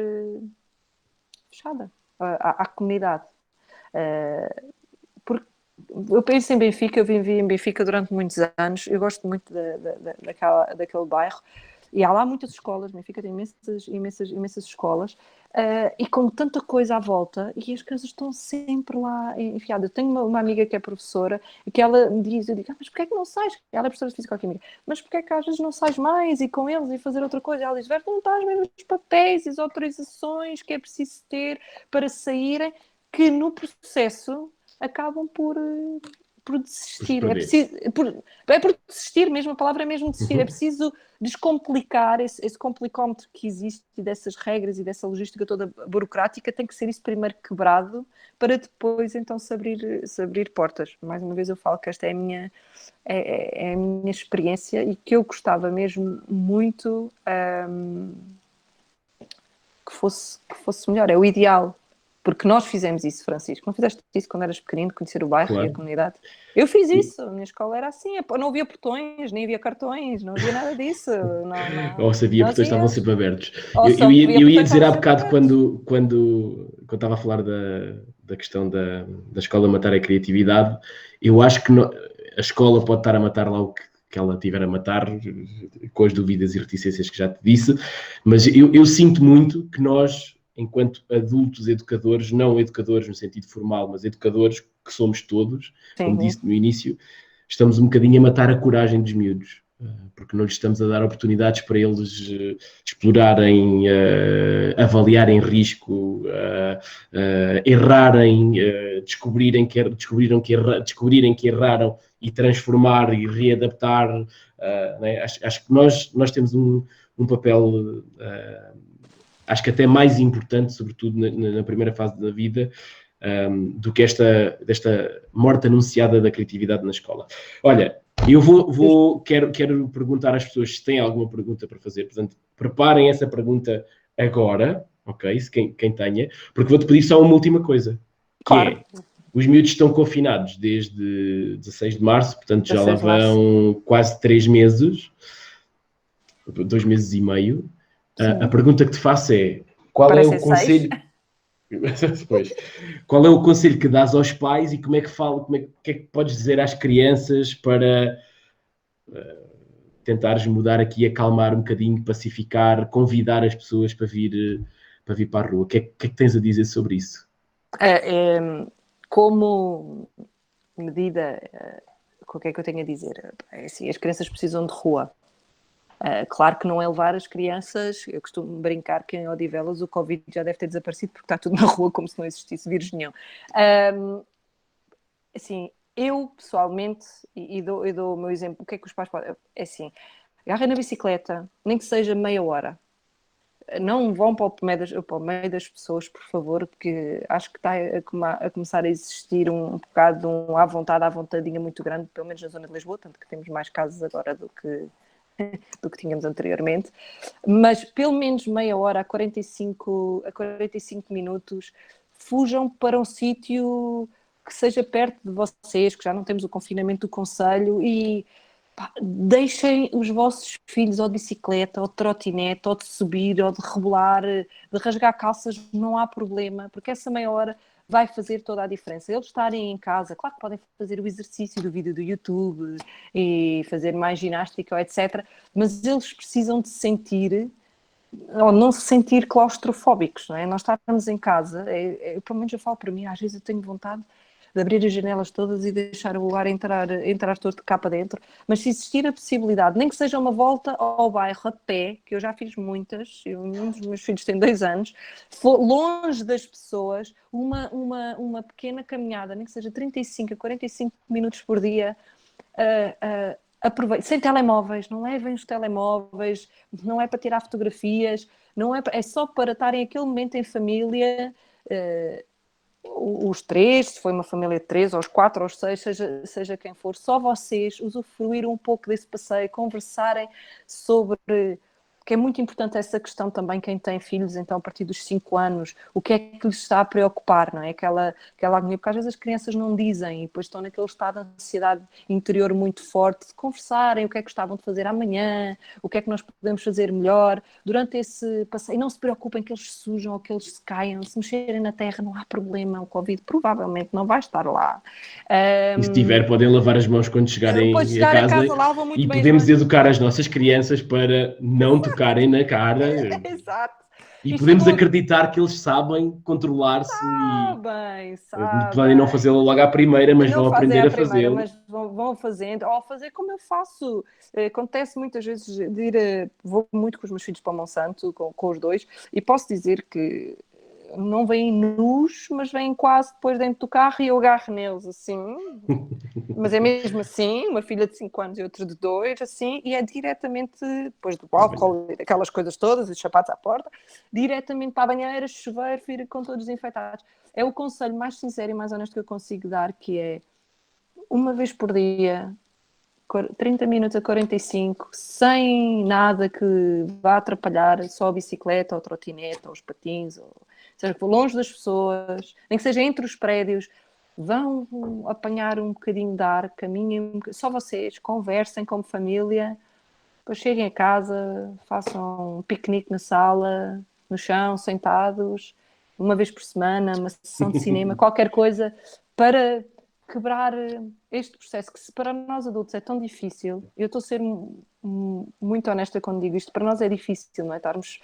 fechada à comunidade. Porque eu penso em Benfica, eu vivi em Benfica durante muitos anos, eu gosto muito daquele bairro, e há lá muitas escolas, Benfica tem imensas escolas, e com tanta coisa à volta, e as crianças estão sempre lá enfiadas. Eu tenho uma amiga que é professora, e que ela me diz, eu digo, mas porquê é que não sais? Ela é professora de Física-Química, mas porquê é que às vezes não sais mais, e com eles, e fazer outra coisa? Ela diz, Verto, não estás mesmo os papéis e as autorizações que é preciso ter para saírem, que no processo acabam por desistir. Por desistir mesmo, a palavra é mesmo desistir. É preciso descomplicar esse complicómetro que existe dessas regras e dessa logística toda burocrática. Tem que ser isso primeiro quebrado para depois então se abrir portas. Mais uma vez eu falo que esta é a minha experiência e que eu gostava mesmo muito que fosse melhor. É o ideal. Porque nós fizemos isso, Francisco. Não fizeste isso quando eras pequenino, conhecer o bairro e a comunidade? Eu fiz isso. A minha escola era assim. Não havia portões, nem havia cartões, não havia nada disso. Ou se havia portões, estavam sempre abertos. Ou Eu ia dizer há bocado, abertos. quando estava a falar da questão da escola matar a criatividade, eu acho que a escola pode estar a matar lá o que ela tiver a matar, com as dúvidas e reticências que já te disse, mas eu sinto muito que nós, enquanto adultos educadores, não educadores no sentido formal, mas educadores que somos todos, como disse no início, estamos um bocadinho a matar a coragem dos miúdos, porque não lhes estamos a dar oportunidades para eles explorarem, avaliarem risco, errarem, descobrirem que erraram e transformar e readaptar. Né? Acho que nós temos um papel acho que até mais importante, sobretudo na primeira fase da vida, do que desta morte anunciada da criatividade na escola. Olha, eu quero perguntar às pessoas se têm alguma pergunta para fazer, portanto, preparem essa pergunta agora, ok? Se quem tenha, porque vou-te pedir só uma última coisa, que claro. Os miúdos estão confinados desde 16 de março, portanto já lá vão quase 3 meses, 2 meses e meio. A pergunta que te faço é: qual é o conselho? Depois, qual é o conselho que dás aos pais e como é que que é que podes dizer às crianças para tentares mudar aqui, acalmar um bocadinho, pacificar, convidar as pessoas para vir para a rua? O que é que tens a dizer sobre isso? Como medida, o que é que eu tenho a dizer? Assim, as crianças precisam de rua. Claro que não é levar as crianças, eu costumo brincar que em Odivelas o Covid já deve ter desaparecido porque está tudo na rua como se não existisse vírus nenhum. Assim, eu pessoalmente, e dou o meu exemplo, o que é que os pais podem... É assim, agarrem na bicicleta, nem que seja meia hora. Não vão para o meio das pessoas, por favor, porque acho que está a começar a existir um bocado de à vontadinha muito grande, pelo menos na zona de Lisboa, tanto que temos mais casos agora do que tínhamos anteriormente, mas pelo menos meia hora a 45 minutos, fujam para um sítio que seja perto de vocês, que já não temos o confinamento do concelho, e deixem os vossos filhos ou de bicicleta, ou de trotinete, ou de subir, ou de rebolar, de rasgar calças, não há problema, porque essa meia hora vai fazer toda a diferença. Eles estarem em casa, claro que podem fazer o exercício do vídeo do YouTube e fazer mais ginástica, ou etc., mas eles precisam de sentir, ou não se sentir claustrofóbicos, não é? Nós estarmos em casa, pelo menos eu falo para mim, às vezes eu tenho vontade de abrir as janelas todas e deixar o ar entrar todo de cá para dentro, mas se existir a possibilidade, nem que seja uma volta ao bairro a pé, que eu já fiz muitas, um dos meus filhos tem 2 anos, longe das pessoas, uma pequena caminhada, nem que seja 35 a 45 minutos por dia, aproveite, sem telemóveis, não levem os telemóveis, não é para tirar fotografias, não é, é só para estarem aquele momento em família, os 3, se foi uma família de 3, ou os 4, ou os 6, seja quem for, só vocês usufruir um pouco desse passeio, conversarem sobre, que é muito importante essa questão também, quem tem filhos, então a partir dos 5 anos, o que é que lhes está a preocupar, não é? Aquela agonia, porque às vezes as crianças não dizem, e depois estão naquele estado de ansiedade interior muito forte, de conversarem o que é que gostavam de fazer amanhã, o que é que nós podemos fazer melhor, durante esse passeio, e não se preocupem que eles se sujam ou que eles se caiam, se mexerem na terra não há problema, o Covid provavelmente não vai estar lá. E se tiver, podem lavar as mãos quando Depois de chegarem a chegar a casa casa, lavam muito e bem as podemos mãos. educar as nossas crianças para não tocarem na cara Exato. e E podemos chegou acreditar que eles sabem controlar-se e bem, podem não sabem. fazê-lo logo à primeira, mas Não vão fazem aprender à a primeira, fazê-lo. mas vão fazendo, ou fazer como eu faço. Acontece muitas vezes de ir, vou muito com os meus filhos para o Monsanto, com os dois, e posso dizer que não vêm nus, mas vêm quase depois dentro do carro e eu agarro neles assim. Mas é mesmo assim, uma filha de 5 anos e outra de 2, assim, e é diretamente, depois do álcool, aquelas coisas todas, os sapatos à porta, diretamente para a banheira, chuveiro, filho, com todos desinfetados. É o conselho mais sincero e mais honesto que eu consigo dar, que é, uma vez por dia, 30 minutos a 45, sem nada que vá atrapalhar, só a bicicleta, ou a trotinete, ou os patins, ou seja, longe das pessoas, nem que seja entre os prédios, vão apanhar um bocadinho de ar, caminhem, só vocês, conversem como família, depois cheguem a casa, façam um piquenique na sala, no chão, sentados, uma vez por semana, uma sessão de cinema, qualquer coisa, para quebrar este processo que, se para nós adultos é tão difícil, eu estou a ser muito honesta quando digo isto, para nós é difícil, não é? Estarmos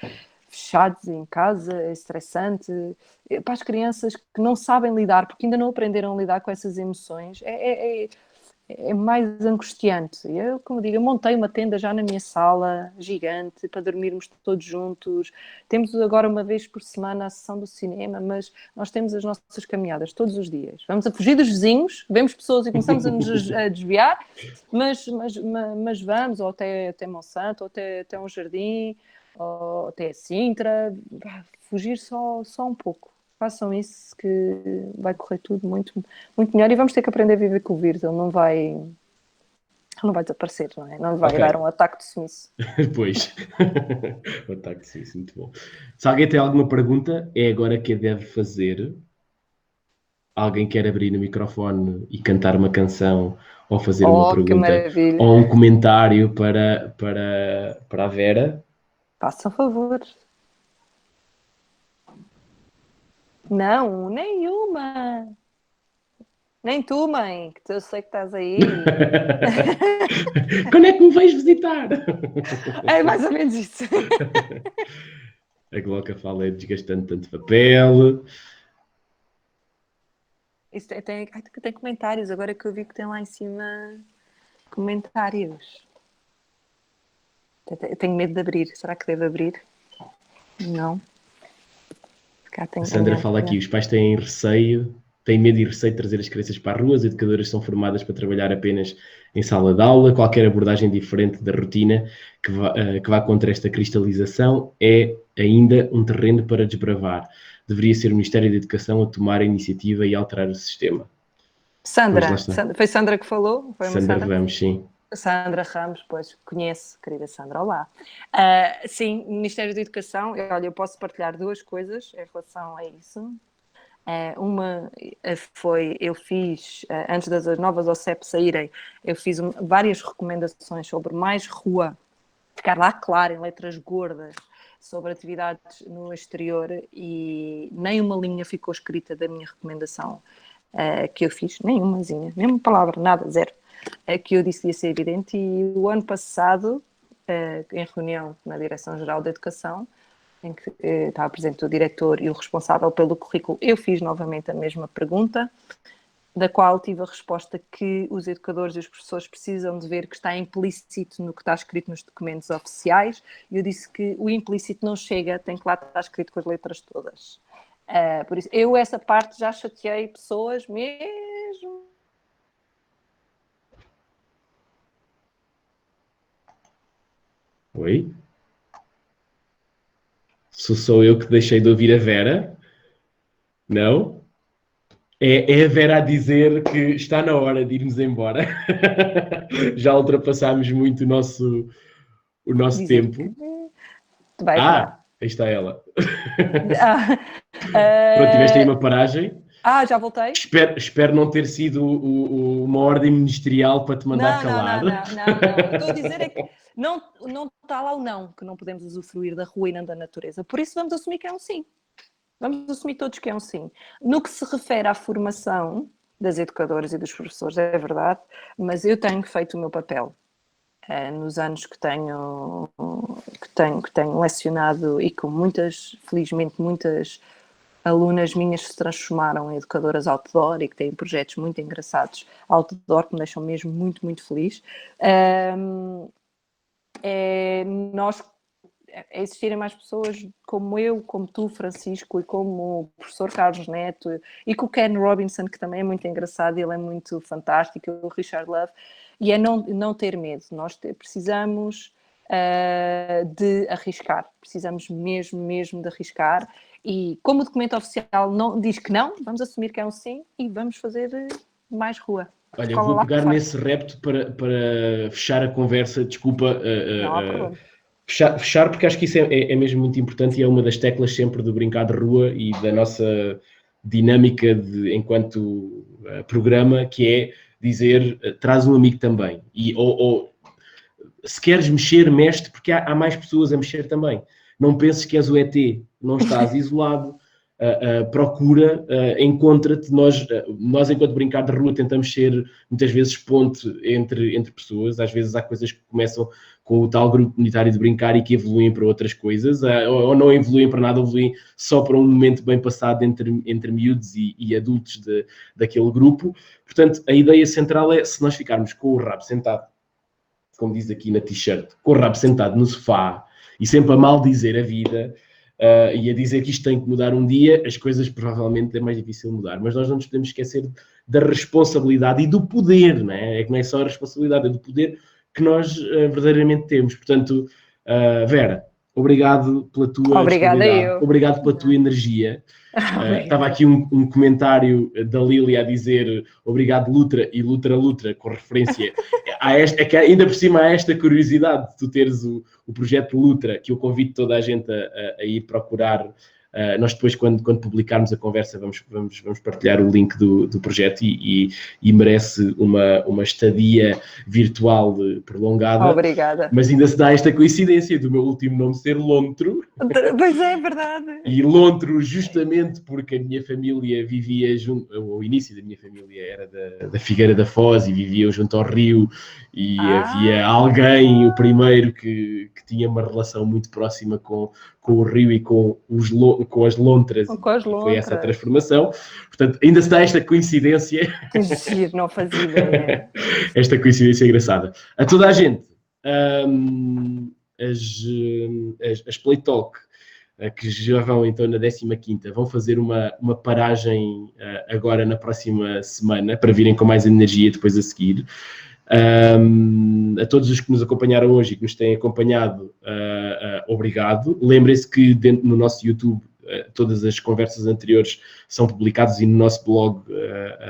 fechados em casa, é estressante. Para as crianças que não sabem lidar, porque ainda não aprenderam a lidar com essas emoções, é mais angustiante. Eu, como digo, eu montei uma tenda já na minha sala, gigante, para dormirmos todos juntos. Temos agora uma vez por semana a sessão do cinema, mas nós temos as nossas caminhadas todos os dias. Vamos a fugir dos vizinhos, vemos pessoas e começamos a nos desviar, mas vamos, ou até Monsanto, ou até um jardim, ou até a Sintra, fugir só um pouco. Façam isso que vai correr tudo muito, muito melhor e vamos ter que aprender a viver com o vírus. Ele não vai desaparecer, não é? Não vai dar um ataque de sumiço. Pois, o ataque de sumiço, muito bom. Se alguém tem alguma pergunta, é agora que a deve fazer. Alguém quer abrir o microfone e cantar uma canção ou fazer uma Que pergunta maravilha. ou um comentário para a Vera? Faça um favor. Não, nenhuma. Nem tu, mãe, que eu sei que estás aí. Quando é que me vais visitar? É mais ou menos isso. A Gloca fala é desgastando tanto papel. Isso tem comentários, agora que eu vi que tem lá em cima comentários. Eu tenho medo de abrir. Será que devo abrir? Não. A Sandra fala aqui, os pais têm medo e receio de trazer as crianças para a rua, as educadoras são formadas para trabalhar apenas em sala de aula, qualquer abordagem diferente da rotina que vá contra esta cristalização é ainda um terreno para desbravar. Deveria ser o Ministério da Educação a tomar a iniciativa e alterar o sistema. Sandra, foi Sandra que falou? Foi uma Sandra Ramos, sim. Sandra Ramos, pois, conhece, querida Sandra, olá. Sim, Ministério da Educação, olha, eu posso partilhar 2 coisas em relação a isso. Uma foi, eu fiz, antes das novas OCEP saírem, eu fiz várias recomendações sobre mais rua, ficar lá claro, em letras gordas, sobre atividades no exterior e nem uma linha ficou escrita da minha recomendação que eu fiz, nenhumazinha, mesmo palavra, nada, zero. Que eu disse que ia ser evidente, e o ano passado, em reunião na Direção-Geral da Educação, em que estava presente o diretor e o responsável pelo currículo, eu fiz novamente a mesma pergunta da qual tive a resposta que os educadores e os professores precisam de ver que está implícito no que está escrito nos documentos oficiais, e eu disse que o implícito não chega, tem que lá estar escrito com as letras todas. Por isso, eu essa parte já chateei pessoas mesmo. Oi? Sou eu que deixei de ouvir a Vera? Não? É a Vera a dizer que está na hora de irmos embora. Já ultrapassámos muito o nosso tempo. Vai aí está ela. Ah, Pronto, tiveste aí uma paragem. Já voltei? Espero não ter sido uma ordem ministerial para te mandar calar. Não. O que estou a dizer é que não está lá o não, que não podemos usufruir da rua e não da natureza. Por isso vamos assumir que é um sim. Vamos assumir todos que é um sim. No que se refere à formação das educadoras e dos professores, é verdade, mas eu tenho feito o meu papel. Nos anos que tenho lecionado e com felizmente muitas alunas minhas que se transformaram em educadoras outdoor e que têm projetos muito engraçados outdoor, que me deixam mesmo muito, muito feliz. Existirem mais pessoas como eu, como tu, Francisco, e como o professor Carlos Neto, e com o Ken Robinson, que também é muito engraçado, ele é muito fantástico, o Richard Love, e é não ter medo. Nós precisamos de arriscar, precisamos mesmo de arriscar, e como o documento oficial não diz que não, vamos assumir que é um sim e vamos fazer mais rua. Olha, eu vou pegar nesse repto para fechar a conversa, desculpa. Não há problema. Fechar, porque acho que isso é mesmo muito importante e é uma das teclas sempre do brincar de rua e da nossa dinâmica enquanto programa, que é dizer, traz um amigo também. Ou se queres mexer, mexe, porque há mais pessoas a mexer também. Não penses que és o ET, não estás isolado. Procura, encontra-te. Nós, enquanto brincar de rua, tentamos ser muitas vezes ponte entre pessoas. Às vezes há coisas que começam com o tal grupo comunitário de brincar e que evoluem para outras coisas, ou não evoluem para nada, evoluem só para um momento bem passado entre miúdos e adultos daquele grupo. Portanto, a ideia central é, se nós ficarmos com o rabo sentado, como diz aqui na t-shirt, com o rabo sentado no sofá e sempre a maldizer a vida, e a dizer que isto tem que mudar um dia, as coisas provavelmente é mais difícil mudar. Mas nós não nos podemos esquecer da responsabilidade e do poder, não é? É que não é só a responsabilidade, é do poder que nós verdadeiramente temos. Portanto, Vera, obrigado pela tua disponibilidade, obrigado pela tua energia. Estava aqui um comentário da Lília a dizer obrigado Lutra e Lutra, com referência é que ainda por cima há esta curiosidade de tu teres o projeto Lutra, que eu convido toda a gente a ir procurar. Nós depois, quando publicarmos a conversa, vamos partilhar o link do projeto e merece uma estadia virtual prolongada. Obrigada. Mas ainda se dá esta coincidência do meu último nome ser Lontro. Pois é verdade. E Lontro justamente porque a minha família vivia o início da minha família era da Figueira da Foz e viviam junto ao rio e havia alguém, o primeiro, que tinha uma relação muito próxima com o rio e com as lontras. Foi essa a transformação. Portanto, ainda se dá esta coincidência. Que giro, não fazia ideia. Esta coincidência engraçada. A toda a gente, as Play Talk, que já vão então na 15ª, vão fazer uma paragem agora na próxima semana, para virem com mais energia depois a seguir. A todos os que nos acompanharam hoje e que nos têm acompanhado, obrigado. Lembrem-se que no nosso YouTube todas as conversas anteriores são publicadas e no nosso blog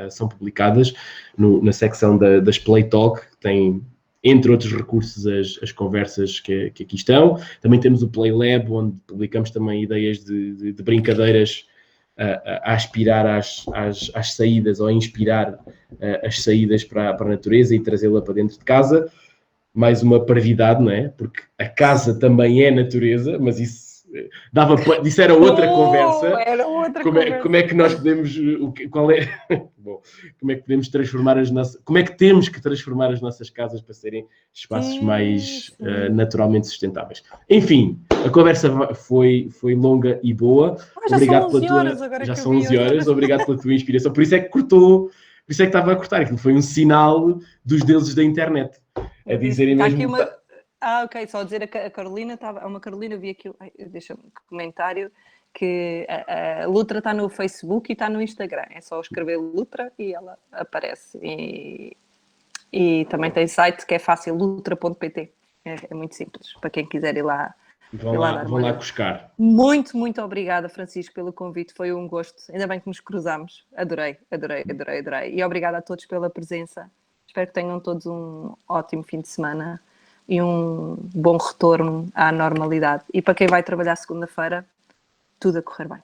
são publicadas na secção das Play Talk, que tem, entre outros recursos, as conversas que aqui estão. Também temos o Play Lab, onde publicamos também ideias de brincadeiras a aspirar às saídas, ou a inspirar as saídas para a natureza e trazê-la para dentro de casa. Mais uma parvidade, não é? Porque a casa também é natureza, mas isso era outra conversa. Era outra conversa. Como é que nós podemos... Bom, como é que podemos transformar como é que temos que transformar as nossas casas para serem espaços mais naturalmente sustentáveis? Enfim, a conversa foi longa e boa. Obrigado pela tua... Já são 11 horas. Obrigado pela tua inspiração. Por isso é que cortou. Por isso é que estava a cortar. Aquilo foi um sinal dos deuses da internet. A dizerem Está mesmo... aqui uma... ok, só dizer a Carolina, uma Carolina, vi aqui, deixa-me um comentário, que a Lutra está no Facebook e está no Instagram. É só escrever Lutra e ela aparece. E também tem site que é fácil, lutra.pt. É muito simples, para quem quiser ir lá. Vão lá buscar. Muito, muito obrigada, Francisco, pelo convite. Foi um gosto. Ainda bem que nos cruzámos. Adorei. E obrigada a todos pela presença. Espero que tenham todos um ótimo fim de semana e um bom retorno à normalidade. E para quem vai trabalhar segunda-feira, tudo a correr bem.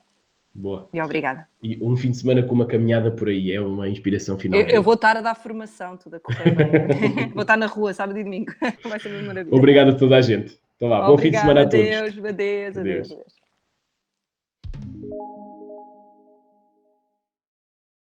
Boa. E obrigada. E um fim de semana com uma caminhada por aí, é uma inspiração final. Eu vou estar a dar formação, tudo a correr bem. Vou estar na rua, sábado e domingo. Vai ser uma maravilha. Obrigado a toda a gente. Então vá, bom fim de semana a todos. Adeus.